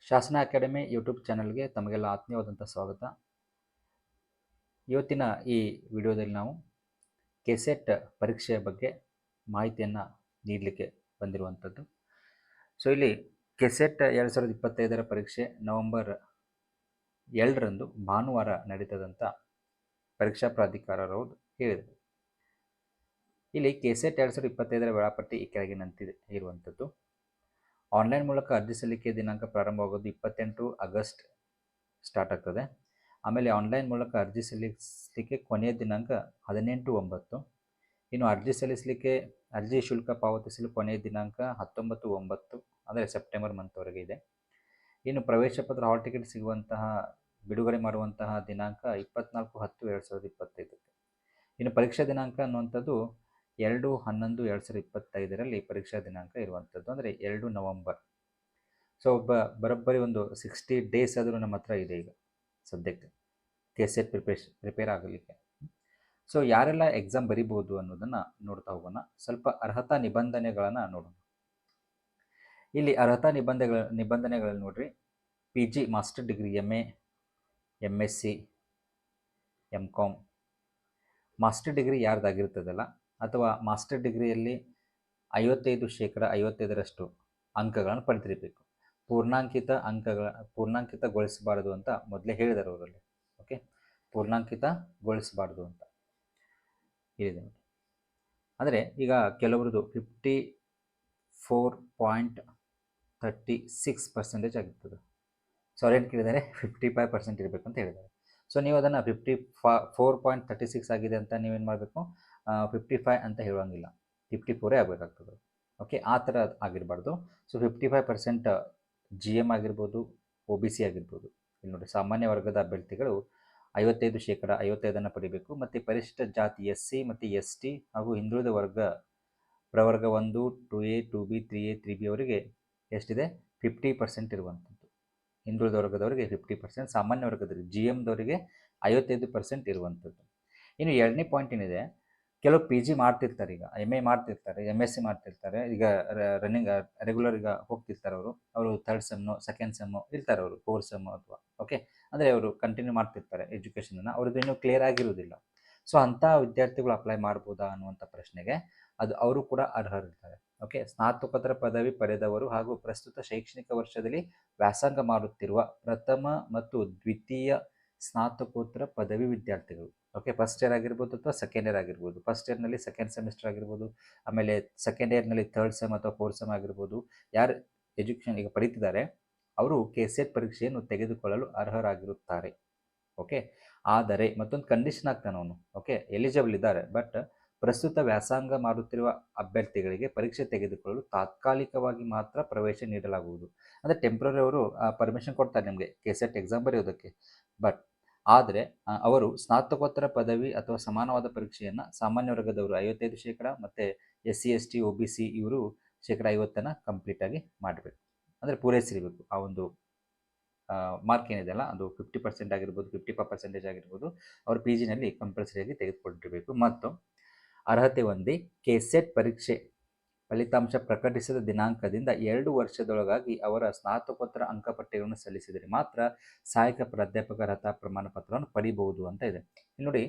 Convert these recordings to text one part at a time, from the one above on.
ಶಾಸನ academy YouTube ಚಾನಲ್ಗೆ ತಮಗೆಲ್ಲ ಆತ್ಮೀಯವಾದಂಥ ಸ್ವಾಗತ. ಇವತ್ತಿನ ಈ ವಿಡಿಯೋದಲ್ಲಿ ನಾವು ಕೆಸೆಟ್ ಪರೀಕ್ಷೆಯ ಬಗ್ಗೆ ಮಾಹಿತಿಯನ್ನು ನೀಡಲಿಕ್ಕೆ ಬಂದಿರುವಂಥದ್ದು. ಸೊ ಇಲ್ಲಿ ಕೆಸೆಟ್ 2025ರ ಪರೀಕ್ಷೆ ನವೆಂಬರ್ 2ರಂದು ಭಾನುವಾರ ನಡೀತದಂಥ ಪರೀಕ್ಷಾ ಪ್ರಾಧಿಕಾರರವರು ಹೇಳಿದರು. ಇಲ್ಲಿ ಕೆಸೆಟ್ 2025ರ ವೇಳಾಪಟ್ಟಿ ಈ ಕೆಳಗಿನಂತಿದೆ ಇರುವಂಥದ್ದು. ಆನ್ಲೈನ್ ಮೂಲಕ ಅರ್ಜಿ ಸಲ್ಲಿಕೆ ದಿನಾಂಕ ಪ್ರಾರಂಭವಾಗೋದು 28 ಆಗಸ್ಟ್ ಸ್ಟಾರ್ಟ್ ಆಗ್ತದೆ. ಆಮೇಲೆ ಆನ್ಲೈನ್ ಮೂಲಕ ಅರ್ಜಿ ಸಲ್ಲಿಸಲಿಕ್ಕೆ ಕೊನೆಯ ದಿನಾಂಕ 18/9. ಇನ್ನು ಅರ್ಜಿ ಶುಲ್ಕ ಪಾವತಿಸಲು ಕೊನೆಯ ದಿನಾಂಕ 19/9 ಅಂದರೆ ಸೆಪ್ಟೆಂಬರ್ ಮಂತ್ವರೆಗೆ ಇದೆ. ಇನ್ನು ಪ್ರವೇಶ ಪತ್ರ ಹಾಲ್ ಟಿಕೆಟ್ ಸಿಗುವಂತಹ ಬಿಡುಗಡೆ ಮಾಡುವಂತಹ ದಿನಾಂಕ 24/10/2025. ಇನ್ನು ಪರೀಕ್ಷಾ ದಿನಾಂಕ ಅನ್ನುವಂಥದ್ದು 2/11/2025ರಲ್ಲಿ ಪರೀಕ್ಷಾ ದಿನಾಂಕ ಇರುವಂಥದ್ದು, ಅಂದರೆ 2 ನವಂಬರ್. ಸೊ ಬರೋಬ್ಬರಿ ಒಂದು 60 ಡೇಸ್ ಆದರೂ ನಮ್ಮ ಹತ್ರ ಇದೆ ಈಗ ಸದ್ಯಕ್ಕೆ ಕೆಸೆಟ್ ಪ್ರಿಪೇರ್ ಆಗಲಿಕ್ಕೆ. ಸೊ ಯಾರೆಲ್ಲ ಎಕ್ಸಾಮ್ ಬರಿಬೋದು ಅನ್ನೋದನ್ನು ನೋಡ್ತಾ ಹೋಗೋಣ. ಸ್ವಲ್ಪ ಅರ್ಹತಾ ನಿಬಂಧನೆಗಳನ್ನು ನೋಡೋಣ. ಇಲ್ಲಿ ಅರ್ಹತಾ ನಿಬಂಧನೆಗಳಲ್ಲಿ ನೋಡ್ರಿ, PG master degree, MA, MSc, MCOM master degree ಯಾರ್ದಾಗಿರ್ತದಲ್ಲ, ಅಥವಾ ಮಾಸ್ಟರ್ ಡಿಗ್ರಿಯಲ್ಲಿ 55% ಅಂಕಗಳನ್ನು ಪಡೆದಿರಬೇಕು. ಪೂರ್ಣಾಂಕಿತಗೊಳಿಸಬಾರದು ಅಂತ ಮೊದಲೇ ಹೇಳಿದರು ಅವರಲ್ಲಿ. ಓಕೆ, ಪೂರ್ಣಾಂಕಿತಗೊಳಿಸಬಾರ್ದು ಅಂತ ಹೇಳಿದೆ. ಅಂದರೆ ಈಗ ಕೆಲವರದು 54.36% ಆಗಿರ್ತದೆ. ಸಾರಿ ಏನು ಕೇಳಿದ್ದಾರೆ, 55% ಇರಬೇಕು ಅಂತ ಹೇಳಿದ್ದಾರೆ. ಸೊ ನೀವು ಅದನ್ನು 54.36 ಆಗಿದೆ ಅಂತ ನೀವೇನು ಮಾಡಬೇಕು, 55 ಅಂತ ಹೇಳುವಂಗಿಲ್ಲ, 54 ಆಗಬೇಕಾಗ್ತದೆ. ಓಕೆ, ಆ ಥರ ಆಗಿರಬಾರ್ದು. ಸೊ 55% GM ಆಗಿರ್ಬೋದು, OBC ಆಗಿರ್ಬೋದು. ಇಲ್ಲಿ ನೋಡಿ, ಸಾಮಾನ್ಯ ವರ್ಗದ ಅಭ್ಯರ್ಥಿಗಳು 55% ಪಡಿಬೇಕು. ಮತ್ತು ಪರಿಶಿಷ್ಟ ಜಾತಿ SC ಮತ್ತು ST ಹಾಗೂ ಹಿಂದುಳಿದ ವರ್ಗ ಪ್ರವರ್ಗ 1, 2A, 2B, 3A, 3B ಅವರಿಗೆ ಎಷ್ಟಿದೆ, 50% ಇರುವಂಥದ್ದು. ಹಿಂದುಳಿದ ವರ್ಗದವರಿಗೆ 50%, ಸಾಮಾನ್ಯ ವರ್ಗದವರಿಗೆ GMದವರಿಗೆ 55% ಇರುವಂಥದ್ದು. ಇನ್ನು ಎರಡನೇ ಪಾಯಿಂಟ್ ಏನಿದೆ, ಕೆಲವು PG ಮಾಡ್ತಿರ್ತಾರೆ, ಈಗ MA ಮಾಡ್ತಿರ್ತಾರೆ, MSc ಮಾಡ್ತಿರ್ತಾರೆ, ಈಗ ರೆಗ್ಯುಲರ್ ಈಗ ಹೋಗ್ತಿರ್ತಾರೆ. ಅವರು 3rd ಸೆಮ್ಮು, 2nd ಸೆಮ್ಮು ಇರ್ತಾರೆ, ಅವರು 4th ಸೆಮ್ಮು ಅಥವಾ ಓಕೆ, ಅಂದರೆ ಅವರು ಕಂಟಿನ್ಯೂ ಮಾಡ್ತಿರ್ತಾರೆ ಎಜುಕೇಷನನ್ನು. ಅವ್ರದ್ದು ಇನ್ನೂ ಕ್ಲಿಯರ್ ಆಗಿರೋದಿಲ್ಲ. ಸೊ ಅಂಥ ವಿದ್ಯಾರ್ಥಿಗಳು ಅಪ್ಲೈ ಮಾಡ್ಬೋದಾ ಅನ್ನುವಂಥ ಪ್ರಶ್ನೆಗೆ ಅವರು ಕೂಡ ಅರ್ಹರಿರ್ತಾರೆ. ಓಕೆ, ಸ್ನಾತಕೋತ್ತರ ಪದವಿ ಪಡೆದವರು ಹಾಗೂ ಪ್ರಸ್ತುತ ಶೈಕ್ಷಣಿಕ ವರ್ಷದಲ್ಲಿ ವ್ಯಾಸಂಗ ಮಾಡುತ್ತಿರುವ ಪ್ರಥಮ ಮತ್ತು ದ್ವಿತೀಯ ಸ್ನಾತಕೋತ್ತರ ಪದವಿ ವಿದ್ಯಾರ್ಥಿಗಳು. ಓಕೆ, ಫಸ್ಟ್ ಇಯರ್ ಆಗಿರ್ಬೋದು ಅಥವಾ ಸೆಕೆಂಡ್ ಇಯರ್ ಆಗಿರ್ಬೋದು. ಫಸ್ಟ್ ಇಯರ್ನಲ್ಲಿ ಸೆಕೆಂಡ್ ಸೆಮಿಸ್ಟರ್ ಆಗಿರ್ಬೋದು, ಆಮೇಲೆ ಸೆಕೆಂಡ್ ಇಯರ್ನಲ್ಲಿ 3rd ಸೆಮ್ ಅಥವಾ 4th ಸೆಮ್ ಆಗಿರ್ಬೋದು. ಯಾರು ಎಜುಕೇಷನ್ ಈಗ ಪಡೀತಿದ್ದಾರೆ ಅವರು ಕೆಸೆಟ್ ಪರೀಕ್ಷೆಯನ್ನು ತೆಗೆದುಕೊಳ್ಳಲು ಅರ್ಹರಾಗಿರುತ್ತಾರೆ. ಓಕೆ, ಆದರೆ ಮತ್ತೊಂದು ಕಂಡೀಷನ್ ಆಗ್ತಾನೆ ಅವನು. ಓಕೆ, ಎಲಿಜಿಬಲ್ ಇದ್ದಾರೆ, ಬಟ್ ಪ್ರಸ್ತುತ ವ್ಯಾಸಂಗ ಮಾಡುತ್ತಿರುವ ಅಭ್ಯರ್ಥಿಗಳಿಗೆ ಪರೀಕ್ಷೆ ತೆಗೆದುಕೊಳ್ಳಲು ತಾತ್ಕಾಲಿಕವಾಗಿ ಮಾತ್ರ ಪ್ರವೇಶ ನೀಡಲಾಗುವುದು. ಅಂದರೆ ಟೆಂಪ್ರರಿ ಅವರು ಪರ್ಮಿಷನ್ ಕೊಡ್ತಾರೆ ನಿಮಗೆ ಕೆಸೆಟ್ ಎಕ್ಸಾಮ್ ಬರೆಯೋದಕ್ಕೆ. ಬಟ್ ಆದರೆ ಅವರು ಸ್ನಾತಕೋತ್ತರ ಪದವಿ ಅಥವಾ ಸಮಾನವಾದ ಪರೀಕ್ಷೆಯನ್ನು ಸಾಮಾನ್ಯ ವರ್ಗದವರು 55% ಮತ್ತು SC ST OBC ಇವರು 50% ಕಂಪ್ಲೀಟಾಗಿ ಮಾಡಬೇಕು, ಅಂದರೆ ಪೂರೈಸಿರಬೇಕು. ಆ ಒಂದು ಮಾರ್ಕ್ ಏನಿದೆಯಲ್ಲ, ಅದು 50% ಆಗಿರ್ಬೋದು, 55% ಆಗಿರ್ಬೋದು, ಅವರು PGನಲ್ಲಿ ಕಂಪಲ್ಸರಿಯಾಗಿ ತೆಗೆದುಕೊಂಡಿರಬೇಕು. ಮತ್ತು ಅರ್ಹತೆ ಹೊಂದಿ ಕೆಸೆಟ್ ಪರೀಕ್ಷೆ ಫಲಿತಾಂಶ ಪ್ರಕಟಿಸಿದ ದಿನಾಂಕದಿಂದ 2 ವರ್ಷದೊಳಗಾಗಿ ಅವರ ಸ್ನಾತಕೋತ್ತರ ಅಂಕಪಟ್ಟಿಗಳನ್ನು ಸಲ್ಲಿಸಿದರೆ ಮಾತ್ರ ಸಹಾಯಕ ಪ್ರಾಧ್ಯಾಪಕ ಅರ್ಹತಾ ಪ್ರಮಾಣ ಪತ್ರವನ್ನು ಪಡಿಬಹುದು ಅಂತ ಇದೆ. ಇಲ್ಲಿ ನೋಡಿ,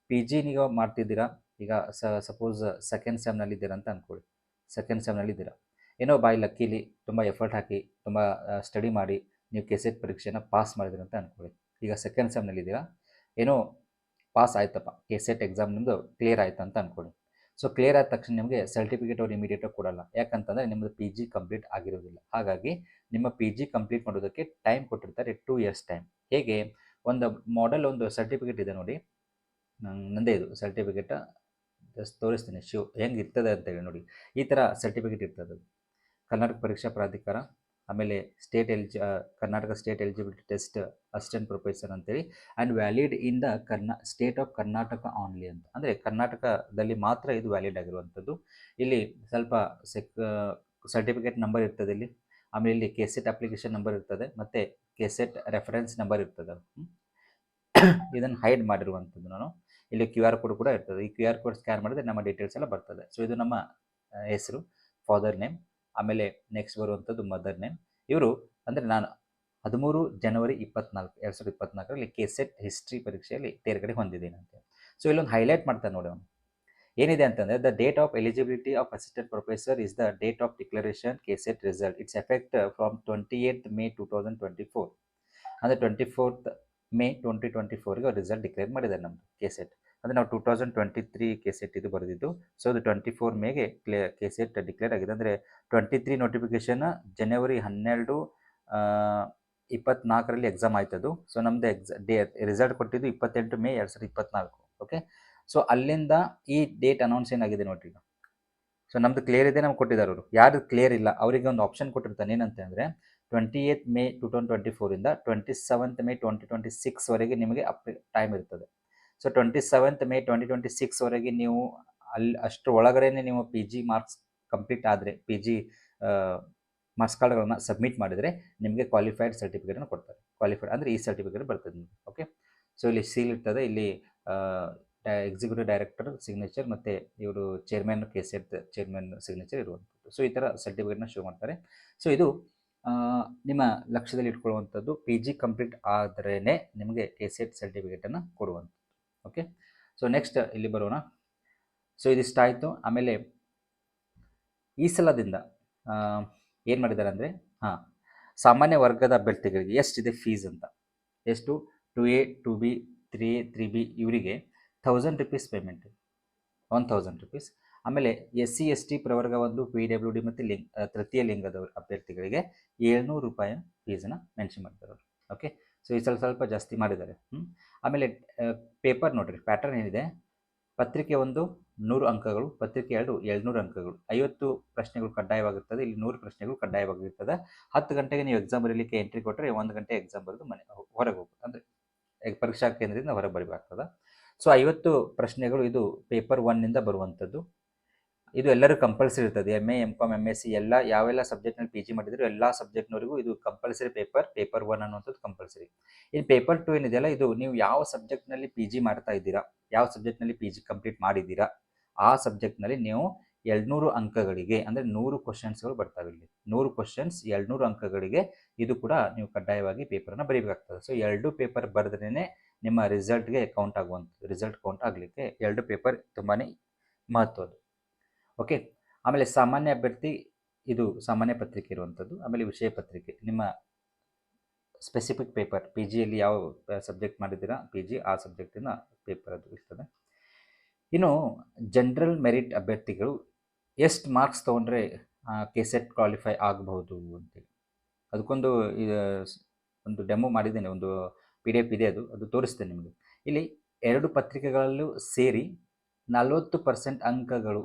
PG ನೀವು ಮಾಡ್ತಿದ್ದೀರಾ, ಈಗ ಸಪೋಸ್ 2nd ಸೆಮ್ನಲ್ಲಿದ್ದೀರಾ ಅಂತ ಅಂದ್ಕೊಳ್ಳಿ. 2nd ಸೆಮ್ನಲ್ಲಿದ್ದೀರಾ, ಏನೋ ಬಾಯ್ ಲಕ್ಕಿಲಿ ತುಂಬ ಎಫರ್ಟ್ ಹಾಕಿ ತುಂಬ ಸ್ಟಡಿ ಮಾಡಿ ನೀವು ಕೆಸೆಟ್ ಪರೀಕ್ಷೆನ ಪಾಸ್ ಮಾಡಿದ್ರಿ ಅಂತ ಅಂದ್ಕೊಳ್ಳಿ. ಈಗ 2nd ಸೆಮ್ನಲ್ಲಿದ್ದೀರಾ, ಏನೋ ಪಾಸ್ ಆಯ್ತಪ್ಪ, ಕೆಸೆಟ್ ಎಕ್ಸಾಮ್ ನಿಮ್ಮದು ಕ್ಲಿಯರ್ ಆಯ್ತು ಅಂತ ಅಂದ್ಕೊಳ್ಳಿ. ಸೊ ಕ್ಲಿಯರ್ ಆದ ತಕ್ಷಣ ನಿಮಗೆ ಸರ್ಟಿಫಿಕೇಟ್ ಅವ್ರು ಇಮಿಡಿಯೇಟಾಗಿ ಕೊಡಲ್ಲ. ಯಾಕಂತಂದರೆ ನಿಮ್ಮದು PG ಕಂಪ್ಲೀಟ್ ಆಗಿರೋದಿಲ್ಲ. ಹಾಗಾಗಿ ನಿಮ್ಮ PG ಕಂಪ್ಲೀಟ್ ಮಾಡೋದಕ್ಕೆ ಟೈಮ್ ಕೊಟ್ಟಿರ್ತಾರೆ, 2 ಇಯರ್ಸ್ ಟೈಮ್. ಹೇಗೆ, ಒಂದು ಒಂದು ಸರ್ಟಿಫಿಕೇಟ್ ಇದೆ ನೋಡಿ, ನಂದೇ ಇದು ಸರ್ಟಿಫಿಕೇಟ್, ಜಸ್ಟ್ ತೋರಿಸ್ತೀನಿ ಹೆಂಗೆ ಇರ್ತದೆ ಅಂತೇಳಿ. ನೋಡಿ, ಈ ಥರ ಸರ್ಟಿಫಿಕೇಟ್ ಇರ್ತದೆ. ಕರ್ನಾಟಕ ಪರೀಕ್ಷಾ ಪ್ರಾಧಿಕಾರ, ಆಮೇಲೆ Karnataka state eligibility test assistant professor ಅಂತೇಳಿ, and valid in the state of Karnataka only ಅಂತ. ಅಂದರೆ ಕರ್ನಾಟಕದಲ್ಲಿ ಮಾತ್ರ ಇದು ವ್ಯಾಲಿಡ್ ಆಗಿರುವಂಥದ್ದು. ಇಲ್ಲಿ ಸ್ವಲ್ಪ ಸರ್ಟಿಫಿಕೇಟ್ ನಂಬರ್ ಇರ್ತದೆ ಇಲ್ಲಿ, ಆಮೇಲೆ ಇಲ್ಲಿ ಕೆಸೆಟ್ ಅಪ್ಲಿಕೇಶನ್ ನಂಬರ್ ಇರ್ತದೆ, ಮತ್ತು ಕೆಸೆಟ್ ರೆಫರೆನ್ಸ್ ನಂಬರ್ ಇರ್ತದೆ. ಇದನ್ನು ಹೈಡ್ ಮಾಡಿರುವಂಥದ್ದು ನಾನು. ಇಲ್ಲಿ QR ಕೋಡ್ ಕೂಡ ಇರ್ತದೆ. ಈ QR ಕೋಡ್ ಸ್ಕ್ಯಾನ್ ಮಾಡಿದ್ರೆ ನಮ್ಮ ಡೀಟೇಲ್ಸ್ ಎಲ್ಲ ಬರ್ತದೆ. ಸೊ ಇದು ನಮ್ಮ ಹೆಸರು, ಫಾದರ್ ನೇಮ್, ಆಮೇಲೆ ನೆಕ್ಸ್ಟ್ ಬರುವಂಥದ್ದು ಮದರ್ ನೇಮ್. ಇವರು ಅಂದರೆ ನಾನು 13 ಜನವರಿ 24 2024ರಲ್ಲಿ KCET ಹಿಸ್ಟ್ರಿ ಪರೀಕ್ಷೆಯಲ್ಲಿ ತೇರ್ಗಡೆ ಹೊಂದಿದ್ದೀನಿ ಅಂತ. ಸೊ ಇಲ್ಲೊಂದು ಹೈಲೈಟ್ ಮಾಡ್ತಾನೆ ನೋಡಿ ಅವನು. ಏನಿದೆ ಅಂತಂದರೆ the date of eligibility of assistant professor is the date of declaration KCET result. It's effect from 28th May 2024. ಅಂದರೆ 24th May 2024ಗೆ ರಿಸಲ್ಟ್ ಡಿಕ್ಲೇರ್ ಮಾಡಿದ್ದಾರೆ ನಮ್ಮದು KCET. ಅಂದರೆ ನಾವು 2023 KCET ಇದು ಬರೆದಿದ್ದು. ಸೊ ಅದು 24 ಮೇಗೆ KCET ಡಿಕ್ಲೇರ್ ಆಗಿದೆ. ಅಂದರೆ 23 ನೋಟಿಫಿಕೇಶನ್ ಜನವರಿ 12 24ರಲ್ಲಿ ಎಕ್ಸಾಮ್ ಆಯ್ತದು. ಸೊ ನಮ್ಮದು ರಿಸಲ್ಟ್ ಕೊಟ್ಟಿದ್ದು 28 ಮೇ 2024. ಓಕೆ, ಸೊ ಅಲ್ಲಿಂದ ಈ ಡೇಟ್ ಅನೌನ್ಸ್ ಏನಾಗಿದೆ ನೋಡ್ರಿ ಈಗ. ಸೊ ನಮ್ದು ಕ್ಲಿಯರ್ ಇದೆ, ನಮ್ಗೆ ಕೊಟ್ಟಿದ್ದಾರೆ ಅವರು. ಯಾರು ಕ್ಲಿಯರ್ ಇಲ್ಲ ಅವರಿಗೆ ಒಂದು ಆಪ್ಷನ್ ಕೊಟ್ಟಿರ್ತಾನೆ, ಏನಂತ ಅಂದರೆ 28th May 2024ಇಂದ 27th May 2026ವರೆಗೆ ನಿಮಗೆ ಟೈಮ್ ಇರ್ತದೆ. ಸೊ 27th May 2026ವರೆಗೆ ನೀವು ಅಷ್ಟರ ಒಳಗಡೆ ನೀವು PG ಮಾರ್ಕ್ಸ್ ಕಂಪ್ಲೀಟ್ ಆದರೆ, PG ಮಾರ್ಕ್ಸ್ ಕಾರ್ಡ್ಗಳನ್ನು ಸಬ್ಮಿಟ್ ಮಾಡಿದರೆ ನಿಮಗೆ ಕ್ವಾಲಿಫೈಡ್ ಸರ್ಟಿಫಿಕೇಟನ್ನು ಕೊಡ್ತಾರೆ. ಕ್ವಾಲಿಫೈಡ್ ಅಂದರೆ ಈ ಸರ್ಟಿಫಿಕೇಟ್ ಬರ್ತದೆ ನಿಮಗೆ. ಓಕೆ, ಸೊ ಇಲ್ಲಿ ಸೀಲ್ ಇರ್ತದೆ, ಇಲ್ಲಿ ಎಕ್ಸಿಕ್ಯೂಟಿವ್ ಡೈರೆಕ್ಟರ್ ಸಿಗ್ನೇಚರ್ ಮತ್ತು ಇವರು ಚೇರ್ಮನ್ KCET ಚೇರ್ಮನ್ ಸಿಗ್ನೇಚರ್ ಇರುವಂಥದ್ದು. ಸೊ ಈ ಥರ ಸರ್ಟಿಫಿಕೇಟ್ನ ಶೋ ಮಾಡ್ತಾರೆ. ಸೊ ಇದು ನಿಮ್ಮ ಲಕ್ಷ್ಯದಲ್ಲಿ ಇಟ್ಕೊಳ್ಳುವಂಥದ್ದು. PG ಕಂಪ್ಲೀಟ್ ಆದ್ರೇ ನಿಮಗೆ KCET ಸರ್ಟಿಫಿಕೇಟನ್ನು ಕೊಡುವಂಥದ್ದು. ಓಕೆ, ಸೊ ನೆಕ್ಸ್ಟ್ ಇಲ್ಲಿ ಬರೋಣ. ಸೊ ಇದಿಷ್ಟ ಆಯಿತು. ಆಮೇಲೆ ಈ ಸಲದಿಂದ ಏನು ಮಾಡಿದ್ದಾರೆ ಅಂದರೆ, ಸಾಮಾನ್ಯ ವರ್ಗದ ಅಭ್ಯರ್ಥಿಗಳಿಗೆ ಎಷ್ಟಿದೆ ಫೀಸ್ ಅಂತ, ಎಷ್ಟು 2A 2B 3A 3B ಇವರಿಗೆ 1000 rupees ಪೇಮೆಂಟ್, 1000 rupees. ಆಮೇಲೆ SC ST ಪ್ರವರ್ಗ ಒಂದು PWD ಮತ್ತು ತೃತೀಯ ಲಿಂಗದ ಅಭ್ಯರ್ಥಿಗಳಿಗೆ 700 ರೂಪಾಯಿ ಫೀಸನ್ನು ಮೆನ್ಷನ್ ಮಾಡ್ತಾರೆ ಅವರು. ಓಕೆ, ಸೊ ಈ ಸ್ವಲ್ಪ ಜಾಸ್ತಿ ಮಾಡಿದ್ದಾರೆ. ಆಮೇಲೆ ಪೇಪರ್ ನೋಡ್ರಿ, ಪ್ಯಾಟರ್ನ್ ಏನಿದೆ, ಪತ್ರಿಕೆ 1 100 ಅಂಕಗಳು, ಪತ್ರಿಕೆ 2 200 ಅಂಕಗಳು, 50 ಪ್ರಶ್ನೆಗಳು ಕಡ್ಡಾಯವಾಗಿರ್ತದೆ. ಇಲ್ಲಿ 100 ಪ್ರಶ್ನೆಗಳು ಕಡ್ಡಾಯವಾಗಿರ್ತದೆ. 10 ಗಂಟೆಗೆ ನೀವು ಎಕ್ಸಾಮ್ ಬರೀಲಿಕ್ಕೆ ಎಂಟ್ರಿ ಕೊಟ್ಟರೆ 1 ಗಂಟೆ ಎಕ್ಸಾಮ್ ಬರೆದು ಹೊರಗೆ ಹೋಗ್ಬೋದು, ಅಂದರೆ ಪರೀಕ್ಷಾ ಕೇಂದ್ರದಿಂದ ಹೊರಗೆ ಬರಬೇಕಾಗ್ತದೆ. ಸೊ 50 ಪ್ರಶ್ನೆಗಳು ಇದು ಪೇಪರ್ 1ನಿಂದ ಬರುವಂಥದ್ದು. ಇದು ಎಲ್ಲರೂ ಕಂಪಲ್ಸರಿ ಇರ್ತದೆ. MA MCom MSc ಎಲ್ಲ ಯಾವೆಲ್ಲ ಸಬ್ಜೆಕ್ಟ್ನಲ್ಲಿ PG ಮಾಡಿದ್ರು ಎಲ್ಲ ಸಬ್ಜೆಕ್ಟ್ನವರಿಗೂ ಇದು ಕಂಪಲ್ಸರಿ ಪೇಪರ್ 1 ಅನ್ನುವಂಥದ್ದು ಕಂಪಲ್ಸರಿ. ಇನ್ನು ಪೇಪರ್ 2 ಏನಿದೆಯಲ್ಲ, ಇದು ನೀವು ಯಾವ ಸಬ್ಜೆಕ್ಟ್ನಲ್ಲಿ PG ಮಾಡ್ತಾ ಇದ್ದೀರಾ, ಯಾವ ಸಬ್ಜೆಕ್ಟ್ನಲ್ಲಿ PG ಕಂಪ್ಲೀಟ್ ಮಾಡಿದ್ದೀರಾ, ಆ ಸಬ್ಜೆಕ್ಟ್ನಲ್ಲಿ ನೀವು 200 ಅಂಕಗಳಿಗೆ, ಅಂದರೆ 100 ಕ್ವಶನ್ಸ್ಗಳು ಬರ್ತಾವೆ ಇಲ್ಲಿ. 100 ಕ್ವಶನ್ಸ್ 200 ಅಂಕಗಳಿಗೆ ಇದು ಕೂಡ ನೀವು ಕಡ್ಡಾಯವಾಗಿ ಪೇಪರನ್ನು ಬರೀಬೇಕಾಗ್ತದೆ. ಸೊ 2 ಪೇಪರ್ ಬರೆದ್ರೇ ನಿಮ್ಮ ರಿಸಲ್ಟ್ಗೆ ಕೌಂಟ್ ಆಗುವಂಥದ್ದು. ರಿಸಲ್ಟ್ ಕೌಂಟ್ ಆಗಲಿಕ್ಕೆ 2 ಪೇಪರ್ ತುಂಬಾ ಮಹತ್ವದ್ದು. ಓಕೆ, ಆಮೇಲೆ ಸಾಮಾನ್ಯ ಅಭ್ಯರ್ಥಿ ಇದು ಸಾಮಾನ್ಯ ಪತ್ರಿಕೆ ಇರುವಂಥದ್ದು. ಆಮೇಲೆ ವಿಷಯ ಪತ್ರಿಕೆ ನಿಮ್ಮ ಸ್ಪೆಸಿಫಿಕ್ ಪೇಪರ್, PGಯಲ್ಲಿ ಯಾವ ಸಬ್ಜೆಕ್ಟ್ ಮಾಡಿದ್ದೀರಾ PG, ಆ ಸಬ್ಜೆಕ್ಟಿನ ಪೇಪರ್ ಅದು ಇರ್ತದೆ. ಇನ್ನು ಜನರಲ್ ಮೆರಿಟ್ ಅಭ್ಯರ್ಥಿಗಳು ಎಷ್ಟು ಮಾರ್ಕ್ಸ್ ತೊಗೊಂಡ್ರೆ KCET ಕ್ವಾಲಿಫೈ ಆಗಬಹುದು ಅಂತೇಳಿ ಅದಕ್ಕೊಂದು ಒಂದು ಡೆಮೋ ಮಾಡಿದ್ದೇನೆ, ಒಂದು PDF ಇದೆ, ಅದು ತೋರಿಸ್ತೇನೆ ನಿಮಗೆ. ಇಲ್ಲಿ 2 ಪತ್ರಿಕೆಗಳಲ್ಲೂ ಸೇರಿ 40% ಅಂಕಗಳು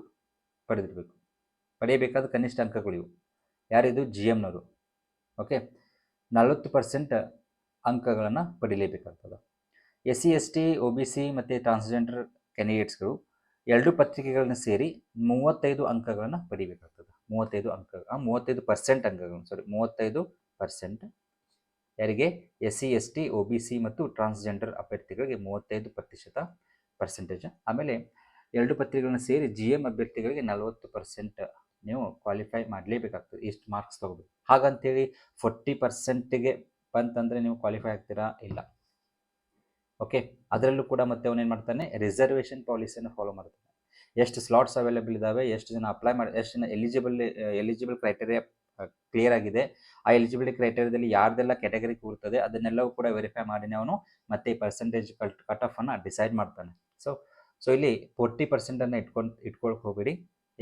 ಪಡೆಯಬೇಕಾದ ಕನಿಷ್ಠ ಅಂಕಗಳು ಇವು. ಯಾರಿದು GMನವರು. ಓಕೆ, 40% ಅಂಕಗಳನ್ನು ಪಡೀಲೇಬೇಕಾಗ್ತದೆ. SC ST OBC ಮತ್ತು ಟ್ರಾನ್ಸ್ಜೆಂಡರ್ ಕ್ಯಾಂಡಿಡೇಟ್ಸ್ಗಳು 2 ಪತ್ರಿಕೆಗಳನ್ನ ಸೇರಿ 35 ಅಂಕಗಳನ್ನು ಪಡಿಬೇಕಾಗ್ತದೆ. 35 35% ಅಂಕಗಳನ್ನು, 35% ಯಾರಿಗೆ SC ST OBC ಮತ್ತು ಟ್ರಾನ್ಸ್ಜೆಂಡರ್ ಅಭ್ಯರ್ಥಿಗಳಿಗೆ 35% ಪರ್ಸೆಂಟೇಜ್. ಆಮೇಲೆ 2 ಪತ್ರಿಕೆಗಳನ್ನ ಸೇರಿ GM ಅಭ್ಯರ್ಥಿಗಳಿಗೆ 40% ನೀವು ಕ್ವಾಲಿಫೈ ಮಾಡಲೇಬೇಕಾಗ್ತದೆ, ಇಷ್ಟು ಮಾರ್ಕ್ಸ್ ತೊಗೋಬೇಕು. ಹಾಗಂತೇಳಿ 40%ಗೆ ಬಂತಂದರೆ ನೀವು ಕ್ವಾಲಿಫೈ ಆಗ್ತೀರಾ? ಇಲ್ಲ. ಓಕೆ, ಅದರಲ್ಲೂ ಕೂಡ ಮತ್ತೆ ಅವನೇನು ಮಾಡ್ತಾನೆ, ರಿಸರ್ವೇಷನ್ ಪಾಲಿಸಿಯನ್ನು ಫಾಲೋ ಮಾಡ್ತಾನೆ. ಎಷ್ಟು ಸ್ಲಾಟ್ಸ್ ಅವೈಲೇಬಲ್ ಇದ್ದಾವೆ, ಎಷ್ಟು ಜನ ಅಪ್ಲೈ ಮಾಡಿ, ಎಷ್ಟು ಜನ ಎಲಿಜಿಬಲ್ ಕ್ರೈಟೇರಿಯಾ ಕ್ಲಿಯರ್ ಆಗಿದೆ, ಆ ಎಲಿಜಿಬಿಲಿಟಿ ಕ್ರೈಟೇರಿಯಾದಲ್ಲಿ ಯಾರ್ದೆಲ್ಲ ಕ್ಯಾಟಗರಿ ಕೂರ್ತದೆ ಅದನ್ನೆಲ್ಲವೂ ಕೂಡ ವೆರಿಫೈ ಮಾಡಿನೇ ಅವನು ಮತ್ತೆ ಪರ್ಸೆಂಟೇಜ್ ಕಟ್ ಆಫನ್ನು ಡಿಸೈಡ್ ಮಾಡ್ತಾನೆ. ಸೊ ಇಲ್ಲಿ 40%ಅನ್ನು ಇಟ್ಕೊಳಕ್ಕೆ ಹೋಗಬೇಡಿ.